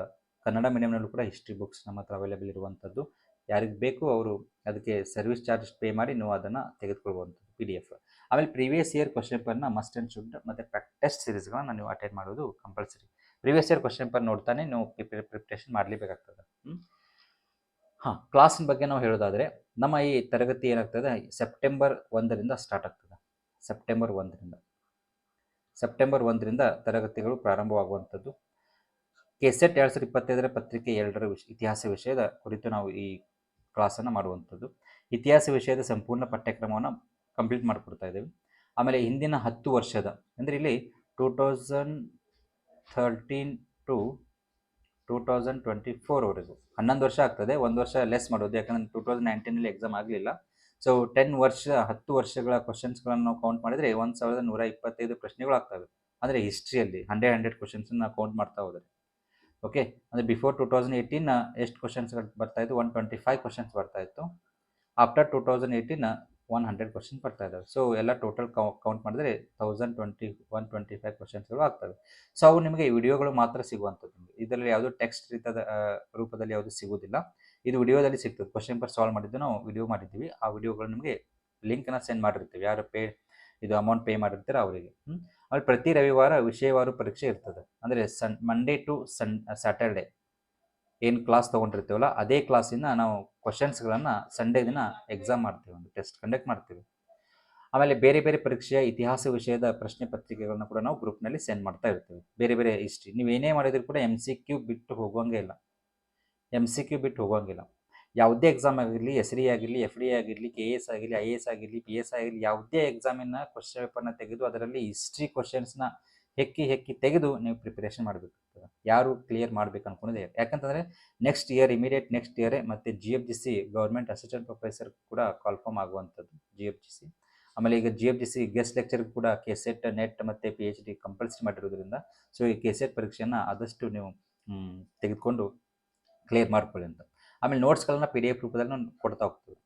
ಕನ್ನಡ ಮೀಡಿಯಂನಲ್ಲೂ ಕೂಡ ಹಿಸ್ಟ್ರಿ ಬುಕ್ಸ್ ನಮ್ಮ ಹತ್ರ ಅವೈಲೇಬಲ್ ಇರುವಂಥದ್ದು. ಯಾರಿಗೆ ಬೇಕು ಅವರು ಅದಕ್ಕೆ ಸರ್ವಿಸ್ ಚಾರ್ಜ್ ಪೇ ಮಾಡಿ ನೀವು ಅದನ್ನು ತೆಗೆದುಕೊಳ್ಳುವಂಥದ್ದು PDF. ಆಮೇಲೆ ಪ್ರೀವಿಯಸ್ ಇಯರ್ ಕ್ವಶನ್ ಪೇಪರ್ನ ಮಸ್ಟ್ ಆ್ಯಂಡ್ ಶುಡ್ ಮತ್ತು ಟೆಸ್ಟ್ ಸೀರೀಸ್ಗಳನ್ನ ನೀವು ಅಟೆಂಡ್ ಮಾಡೋದು compulsory. Previous year question paper ನೋಡ್ತಾನೆ ನೀವು ಪ್ರಿಪ್ರೇಷನ್ ಮಾಡಲೇಬೇಕಾಗ್ತದೆ. ಕ್ಲಾಸಿನ ಬಗ್ಗೆ ನಾವು ಹೇಳೋದಾದರೆ, ನಮ್ಮ ಈ ತರಗತಿ ಏನಾಗ್ತದೆ, ಸೆಪ್ಟೆಂಬರ್ 1ರಿಂದ ಸ್ಟಾರ್ಟ್ ಆಗ್ತದೆ. ಸೆಪ್ಟೆಂಬರ್ 1ರಿಂದ ತರಗತಿಗಳು ಪ್ರಾರಂಭವಾಗುವಂಥದ್ದು. KSET 2025 ಪತ್ರಿಕೆ 2ರ ಇತಿಹಾಸ ವಿಷಯದ ಕುರಿತು ನಾವು ಈ ಕ್ಲಾಸನ್ನು ಮಾಡುವಂಥದ್ದು. ಇತಿಹಾಸ ವಿಷಯದ ಸಂಪೂರ್ಣ ಪಠ್ಯಕ್ರಮವನ್ನು ಕಂಪ್ಲೀಟ್ ಮಾಡಿಕೊಡ್ತಾ ಇದ್ದೇವೆ. ಆಮೇಲೆ ಹಿಂದಿನ 10 ವರ್ಷದ, ಅಂದರೆ ಇಲ್ಲಿ 2013 ಟು 2024ವರೆಗೂ 11 ವರ್ಷ ಆಗ್ತದೆ. 1 ವರ್ಷ ಲೆಸ್ ಮಾಡೋದು, ಯಾಕಂದರೆ 2019ನಲ್ಲಿ ಎಕ್ಸಾಮ್ ಆಗಲಿಲ್ಲ. ಸೊ 10 ವರ್ಷಗಳ ಕ್ವಶನ್ಸ್ಗಳನ್ನು ನಾವು ಕೌಂಟ್ ಮಾಡಿದರೆ 1125 ಪ್ರಶ್ನೆಗಳು ಆಗ್ತವೆ. ಅಂದರೆ ಹಿಸ್ಟ್ರಿಯಲ್ಲಿ 100 ಕ್ವಶನ್ಸನ್ನು ನಾವು ಕೌಂಟ್ ಮಾಡ್ತಾ ಹೋದರೆ. ಓಕೆ, ಅಂದರೆ ಬಿಫೋರ್ 2018 ಎಷ್ಟು ಕ್ವಶನ್ಸ್ಗಳು ಬರ್ತಾಯಿತ್ತು, 125 ಕ್ವಶನ್ಸ್ ಬರ್ತಾಯಿತ್ತು. ಆಫ್ಟರ್ 2018 100 ಕ್ವಶನ್ ಬರ್ತಾ ಇದ್ದಾವೆ. ಸೊ ಎಲ್ಲ ಟೋಟಲ್ ಕೌಂಟ್ ಮಾಡಿದ್ರೆ 125 ಕ್ವಶನ್ಸ್ಗಳು ಆಗ್ತವೆ. ಸೊ ಅವು ನಿಮಗೆ ವಿಡಿಯೋಗಳು ಮಾತ್ರ ಸಿಗುವಂಥದ್ದು. ಇದರಲ್ಲಿ ಯಾವುದೂ ಟೆಕ್ಸ್ಟ್ ರೂಪದಲ್ಲಿ ಯಾವುದು ಸಿಗೋದಿಲ್ಲ. ಇದು ವಿಡಿಯೋದಲ್ಲಿ ಸಿಗ್ತದೆ. ಕ್ವಶನ್ ಪೇಪರ್ ಸಾಲ್ವ್ ಮಾಡಿದ್ದು ನಾವು ವಿಡಿಯೋ ಮಾಡಿದ್ದೀವಿ. ಆ ವಿಡಿಯೋಗಳು ನಿಮಗೆ ಲಿಂಕನ್ನು ಸೆಂಡ್ ಮಾಡಿರ್ತೀವಿ. ಯಾರು ಇದು ಅಮೌಂಟ್ ಪೇ ಮಾಡಿರ್ತೀರ ಅವರಿಗೆ. ಆಮೇಲೆ ಪ್ರತಿ ರವಿವಾರ ವಿಷಯವಾರು ಪರೀಕ್ಷೆ ಇರ್ತದೆ. ಅಂದರೆ ಮಂಡೇ ಟು ಸ್ಯಾಟರ್ಡೆ ಏನು ಕ್ಲಾಸ್ ತೊಗೊಂಡಿರ್ತೀವಲ್ಲ, ಅದೇ ಕ್ಲಾಸಿಂದ ನಾವು ಕ್ವಶನ್ಸ್ಗಳನ್ನು ಸಂಡೇ ದಿನ ಎಕ್ಸಾಮ್ ಮಾಡ್ತೀವಿ, ಒಂದು ಟೆಸ್ಟ್ ಕಂಡಕ್ಟ್ ಮಾಡ್ತೀವಿ. ಆಮೇಲೆ ಬೇರೆ ಬೇರೆ ಪರೀಕ್ಷೆಯ ಇತಿಹಾಸ ವಿಷಯದ ಪ್ರಶ್ನೆ ಪತ್ರಿಕೆಗಳನ್ನ ಕೂಡ ನಾವು ಗ್ರೂಪ್ನಲ್ಲಿ ಸೆಂಡ್ ಮಾಡ್ತಾ ಇರ್ತೀವಿ. ಬೇರೆ ಬೇರೆ ಹಿಸ್ಟ್ರಿ ನೀವೇನೇ ಮಾಡಿದ್ರು ಕೂಡ MCQ ಬಿಟ್ಟು ಹೋಗೋಂಗೆ ಇಲ್ಲ. ಯಾವುದೇ ಎಕ್ಸಾಮ್ ಆಗಿರಲಿ, SRE ಆಗಿರಲಿ, FD ಆಗಿರಲಿ, KS ಆಗಿರಲಿ, IAS ಆಗಿರಲಿ, PS ಆಗಿರಲಿ, ಯಾವುದೇ ಎಕ್ಸಾಮಿನ ಕ್ವಶನ್ ಪೇಪರ್ನ ತೆಗೆದು ಅದರಲ್ಲಿ ಹಿಸ್ಟ್ರಿ ಕ್ವಶನ್ಸ್ನ ಹೆಕ್ಕಿ ತೆಗೆದು ನೀವು ಪ್ರಿಪರೇಷನ್ ಮಾಡಬೇಕಾಗ್ತದೆ. ಯಾರು ಕ್ಲಿಯರ್ ಮಾಡ್ಬೇಕು ಅನ್ಕೊಂಡಿದೆ, ಯಾಕಂತಂದರೆ ಇಮಿಡಿಯೇಟ್ ನೆಕ್ಸ್ಟ್ ಇಯರೇ ಮತ್ತು GFGC ಗೌರ್ಮೆಂಟ್ ಅಸಿಸ್ಟೆಂಟ್ ಪ್ರೊಫೆಸರ್ ಕೂಡ ಕಾಲ್ಫಾರ್ಮ್ ಆಗುವಂಥದ್ದು GFGC. ಆಮೇಲೆ ಈಗ GFGC ಗೆಸ್ಟ್ ಲೆಕ್ಚರ್ ಕೂಡ KSET, NET ಮತ್ತು PhD ಕಂಪಲ್ಸರಿ ಮಾಡಿರೋದ್ರಿಂದ ಸೊ ಈ KSET ಪರೀಕ್ಷೆಯನ್ನು ಆದಷ್ಟು ನೀವು ತೆಗೆದುಕೊಂಡು ಕ್ಲಿಯರ್ ಮಾಡ್ಕೊಳ್ಳಿ ಅಂತ. ಆಮೇಲೆ ನೋಟ್ಸ್ಗಳನ್ನ PDF ರೂಪದಲ್ಲಿ ನಾವು ಕೊಡ್ತಾ ಹೋಗ್ತೀವಿ.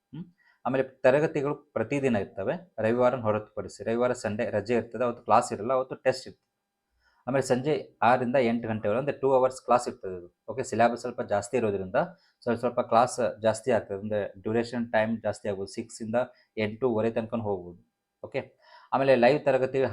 ಆಮೇಲೆ ತರಗತಿಗಳು ಪ್ರತಿದಿನ ಇರ್ತವೆ, ರವಿವಾರ ಹೊರತುಪಡಿಸಿ. ರವಿವಾರ ಸಂಡೇ ರಜೆ ಇರ್ತದೆ, ಅವತ್ತು ಕ್ಲಾಸ್ ಇರಲ್ಲ, ಅವತ್ತು ಟೆಸ್ಟ್ ಇರ್ತದೆ. ಆಮೇಲೆ ಸಂಜೆ 6ರಿಂದ 8 ಗಂಟೆವರೆಗೆ ಅಂದರೆ 2 ಅವರ್ಸ್ ಕ್ಲಾಸ್ ಇರ್ತದೆ ಇದು. ಓಕೆ, ಸಿಲೆಬಸ್ ಸ್ವಲ್ಪ ಜಾಸ್ತಿ ಇರೋದ್ರಿಂದ ಸ್ವಲ್ಪ ಕ್ಲಾಸ್ ಜಾಸ್ತಿ ಆಗ್ತದೆ. ಅಂದರೆ ಡ್ಯೂರೇಷನ್ ಟೈಮ್ ಜಾಸ್ತಿ ಆಗ್ಬೋದು. 6ರಿಂದ 8:30 ತನಕ ಹೋಗ್ಬೋದು. ಓಕೆ, ಆಮೇಲೆ ಲೈವ್ ತರಗತಿಗೆ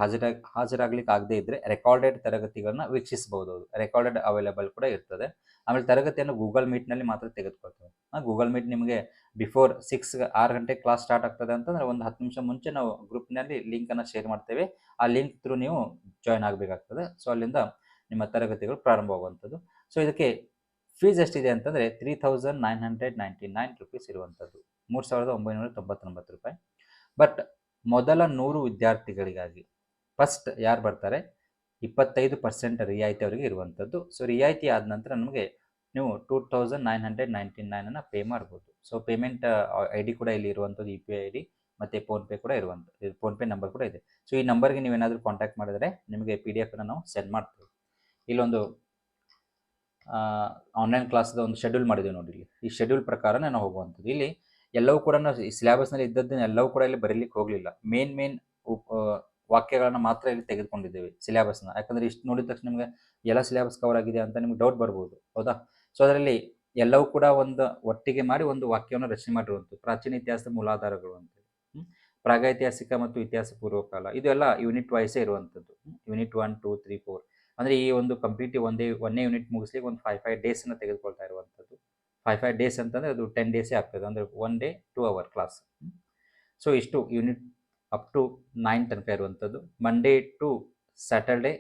ಹಾಜರಾಗ್ಲಿಕ್ಕೆ ಆಗದೇ ಇದ್ದರೆ ರೆಕಾರ್ಡೆಡ್ ತರಗತಿಗಳನ್ನ ವೀಕ್ಷಿಸಬಹುದು. ಅದು ರೆಕಾರ್ಡೆಡ್ ಅವೈಲೇಬಲ್ ಕೂಡ ಇರ್ತದೆ. ಆಮೇಲೆ ತರಗತಿಯನ್ನು ಗೂಗಲ್ ಮೀಟ್ನಲ್ಲಿ ಮಾತ್ರ ತೆಗೆದುಕೊಳ್ತೇವೆ. ಗೂಗಲ್ ಮೀಟ್ ನಿಮಗೆ ಬಿಫೋರ್ 6 ಗಂಟೆಗೆ ಕ್ಲಾಸ್ ಸ್ಟಾರ್ಟ್ ಆಗ್ತದೆ ಅಂತಂದರೆ ಒಂದು 10 ನಿಮಿಷ ಮುಂಚೆ ನಾವು ಗ್ರೂಪ್ನಲ್ಲಿ ಲಿಂಕನ್ನು ಶೇರ್ ಮಾಡ್ತೇವೆ. ಆ ಲಿಂಕ್ ಥ್ರೂ ನೀವು ಜಾಯ್ನ್ ಆಗಬೇಕಾಗ್ತದೆ. ಸೊ ಅಲ್ಲಿಂದ ನಿಮ್ಮ ತರಗತಿಗಳು ಪ್ರಾರಂಭವಾಗುವಂಥದ್ದು. ಸೊ ಇದಕ್ಕೆ ಫೀಸ್ ಎಷ್ಟಿದೆ ಅಂತಂದರೆ 3999 ರುಪೀಸ್ ಇರುವಂಥದ್ದು, 3999 ರೂಪಾಯಿ. ಬಟ್ ಮೊದಲ 100 ವಿದ್ಯಾರ್ಥಿಗಳಿಗಾಗಿ ಫಸ್ಟ್ ಯಾರು ಬರ್ತಾರೆ 25% ರಿಯಾಯಿತಿ ಅವರಿಗೆ ಇರುವಂಥದ್ದು. ಸೊ ರಿಯಾಯಿತಿ ಆದ ನಂತರ ನಮಗೆ ನೀವು 2999 ಪೇ ಮಾಡ್ಬೋದು. ಸೊ ಪೇಮೆಂಟ್ ID ಕೂಡ ಇಲ್ಲಿ ಇರುವಂಥದ್ದು, UPI ID ಮತ್ತು ಫೋನ್ಪೇ ಕೂಡ ಇರುವಂಥದ್ದು, ಫೋನ್ಪೇ ನಂಬರ್ ಕೂಡ ಇದೆ. ಸೊ ಈ ನಂಬರ್ಗೆ ನೀವೇನಾದರೂ ಕಾಂಟ್ಯಾಕ್ಟ್ ಮಾಡಿದರೆ ನಿಮಗೆ PDF ನಾವು ಸೆಂಡ್ ಮಾಡ್ತೀವಿ. ಇಲ್ಲೊಂದು ಆನ್ಲೈನ್ ಕ್ಲಾಸ್ದ ಒಂದು ಶೆಡ್ಯೂಲ್ ಮಾಡಿದ್ದೀವಿ ನೋಡಿ. ಈ ಶೆಡ್ಯೂಲ್ ಪ್ರಕಾರನೇ ನಾವು ಹೋಗುವಂಥದ್ದು. ಇಲ್ಲಿ ಎಲ್ಲವೂ ಕೂಡ ಸಿಲೆಬಸ್ನಲ್ಲಿ ಇದ್ದದ್ದನ್ನು ಎಲ್ಲವೂ ಕೂಡ ಇಲ್ಲಿ ಬರೀಲಿಕ್ಕೆ ಹೋಗಲಿಲ್ಲ. ಮೇನ್ ವಾಕ್ಯಗಳನ್ನು ಮಾತ್ರ ಇಲ್ಲಿ ತೆಗೆದುಕೊಂಡಿದ್ದೇವೆ ಸಿಲೆಬಸ್ನ. ಯಾಕಂದರೆ ಇಷ್ಟು ನೋಡಿದ ತಕ್ಷಣ ನಿಮಗೆ ಎಲ್ಲ ಸಿಲೆಬಸ್ ಕವರ್ ಆಗಿದೆ ಅಂತ ನಿಮ್ಗೆ ಡೌಟ್ ಬರ್ಬೋದು, ಹೌದಾ? ಸೊ ಅದರಲ್ಲಿ ಎಲ್ಲವೂ ಕೂಡ ಒಂದು ಒಟ್ಟಿಗೆ ಮಾಡಿ ಒಂದು ವಾಕ್ಯವನ್ನು ರಚನೆ ಮಾಡಿರುವಂಥದ್ದು, ಪ್ರಾಚೀನ ಇತಿಹಾಸದ ಮೂಲಾಧಾರಗಳು ಅಂತೇಳಿ. ಪ್ರಾಗೈತಿಹಾಸಿಕ ಮತ್ತು ಇತಿಹಾಸ ಪೂರ್ವಕಾಲ ಇದೆಲ್ಲ ಯೂನಿಟ್ ವೈಸೇ ಇರುವಂಥದ್ದು. ಯೂನಿಟ್ 1, 2, 3, 4 ಅಂದರೆ ಈ ಒಂದು ಕಂಪ್ಲೀಟ್ಲಿ ಒಂದೇ ಯೂನಿಟ್ ಮುಗಿಸ್ಲಿಕ್ಕೆ ಒಂದು 5 ಡೇಸನ್ನು ತೆಗೆದುಕೊಳ್ತಾ ಇರುವಂಥದ್ದು. 5 ಡೇಸ್ ಅಂತಂದರೆ ಅದು 10 ಡೇಸೇ ಆಗ್ತದೆ, ಅಂದರೆ 1 ಡೇ 2 ಅವರ್ ಕ್ಲಾಸ್. ಸೊ ಇಷ್ಟು ಯೂನಿಟ್ ಅಪ್ ಟು 9 ತನಕ ಇರುವಂಥದ್ದು. ಮಂಡೇ ಟು ಸ್ಯಾಟರ್ಡೇ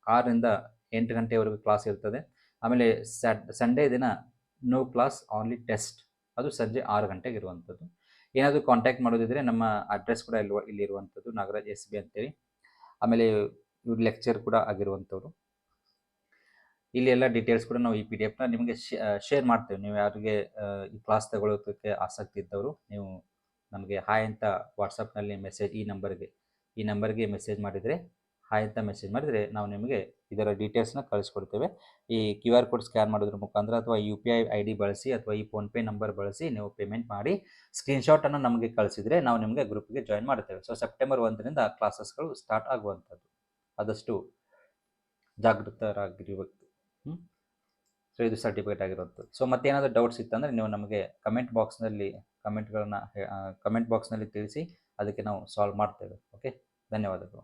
6ರಿಂದ 8 ಗಂಟೆವರೆಗೂ ಕ್ಲಾಸ್ ಇರ್ತದೆ. ಆಮೇಲೆ ಸಂಡೇ ದಿನ ನೋ ಕ್ಲಾಸ್, ಆನ್ಲಿ ಟೆಸ್ಟ್, ಅದು ಸಂಜೆ 6 ಗಂಟೆಗೆ ಇರುವಂಥದ್ದು. ಏನಾದರೂ ಕಾಂಟ್ಯಾಕ್ಟ್ ಮಾಡೋದಿದ್ರೆ ನಮ್ಮ ಅಡ್ರೆಸ್ ಕೂಡ ಇಲ್ಲಿರುವಂಥದ್ದು, ನಾಗರಾಜ್ SB ಅಂತೇಳಿ. ಆಮೇಲೆ ಇವ್ರು ಲೆಕ್ಚರ್ ಕೂಡ ಆಗಿರುವಂಥವ್ರು. ಇಲ್ಲಿ ಎಲ್ಲ ಡೀಟೇಲ್ಸ್ ಕೂಡ ನಾವು ಈ PDF ನ ನಿಮಗೆ ಶೇರ್ ಮಾಡ್ತೇವೆ. ನೀವು ಯಾರಿಗೆ ಈ ಕ್ಲಾಸ್ ತಗೊಳ್ಳೋದಕ್ಕೆ ಆಸಕ್ತಿ ಇದ್ದವರು ನೀವು ನಮಗೆ ಹಾಯ್ ಅಂತ ವಾಟ್ಸಪ್ನಲ್ಲಿ ಮೆಸೇಜ್ ಈ ನಂಬರ್ಗೆ ಮೆಸೇಜ್ ಮಾಡಿದರೆ, ಹಾಯ್ ಅಂತ ಮೆಸೇಜ್ ಮಾಡಿದರೆ ನಾವು ನಿಮಗೆ ಇದರ ಡೀಟೇಲ್ಸ್ನ ಕಳಿಸ್ಕೊಡ್ತೇವೆ. ಈ QR ಕೋಡ್ ಸ್ಕ್ಯಾನ್ ಮಾಡೋದ್ರ ಮುಖಾಂತರ ಅಥವಾ UPI ID ಬಳಸಿ ಅಥವಾ ಈ ಫೋನ್ಪೇ ನಂಬರ್ ಬಳಸಿ ನೀವು ಪೇಮೆಂಟ್ ಮಾಡಿ ಸ್ಕ್ರೀನ್ಶಾಟನ್ನು ನಮಗೆ ಕಳಿಸಿದರೆ ನಾವು ನಿಮಗೆ ಗ್ರೂಪ್ಗೆ ಜಾಯಿನ್ ಮಾಡ್ತೇವೆ. ಸೊ ಸೆಪ್ಟೆಂಬರ್ 1ರಿಂದ ಕ್ಲಾಸಸ್ಗಳು ಸ್ಟಾರ್ಟ್ ಆಗುವಂಥದ್ದು, ಆದಷ್ಟು ಜಾಗೃತರಾಗಿರಬೇಕು. ಸೊ ಇದು ಸರ್ಟಿಫಿಕೇಟ್ ಆಗಿರುವಂಥದ್ದು. ಸೊ ಮತ್ತೇನಾದರೂ ಡೌಟ್ಸ್ ಇತ್ತಂದರೆ ನೀವು ನಮಗೆ ಕಮೆಂಟ್ ಬಾಕ್ಸ್ನಲ್ಲಿ ತಿಳಿಸಿ, ಅದಕ್ಕೆ ನಾವು ಸಾಲ್ವ್ ಮಾಡ್ತೇವೆ. ಓಕೆ, ಧನ್ಯವಾದಗಳು.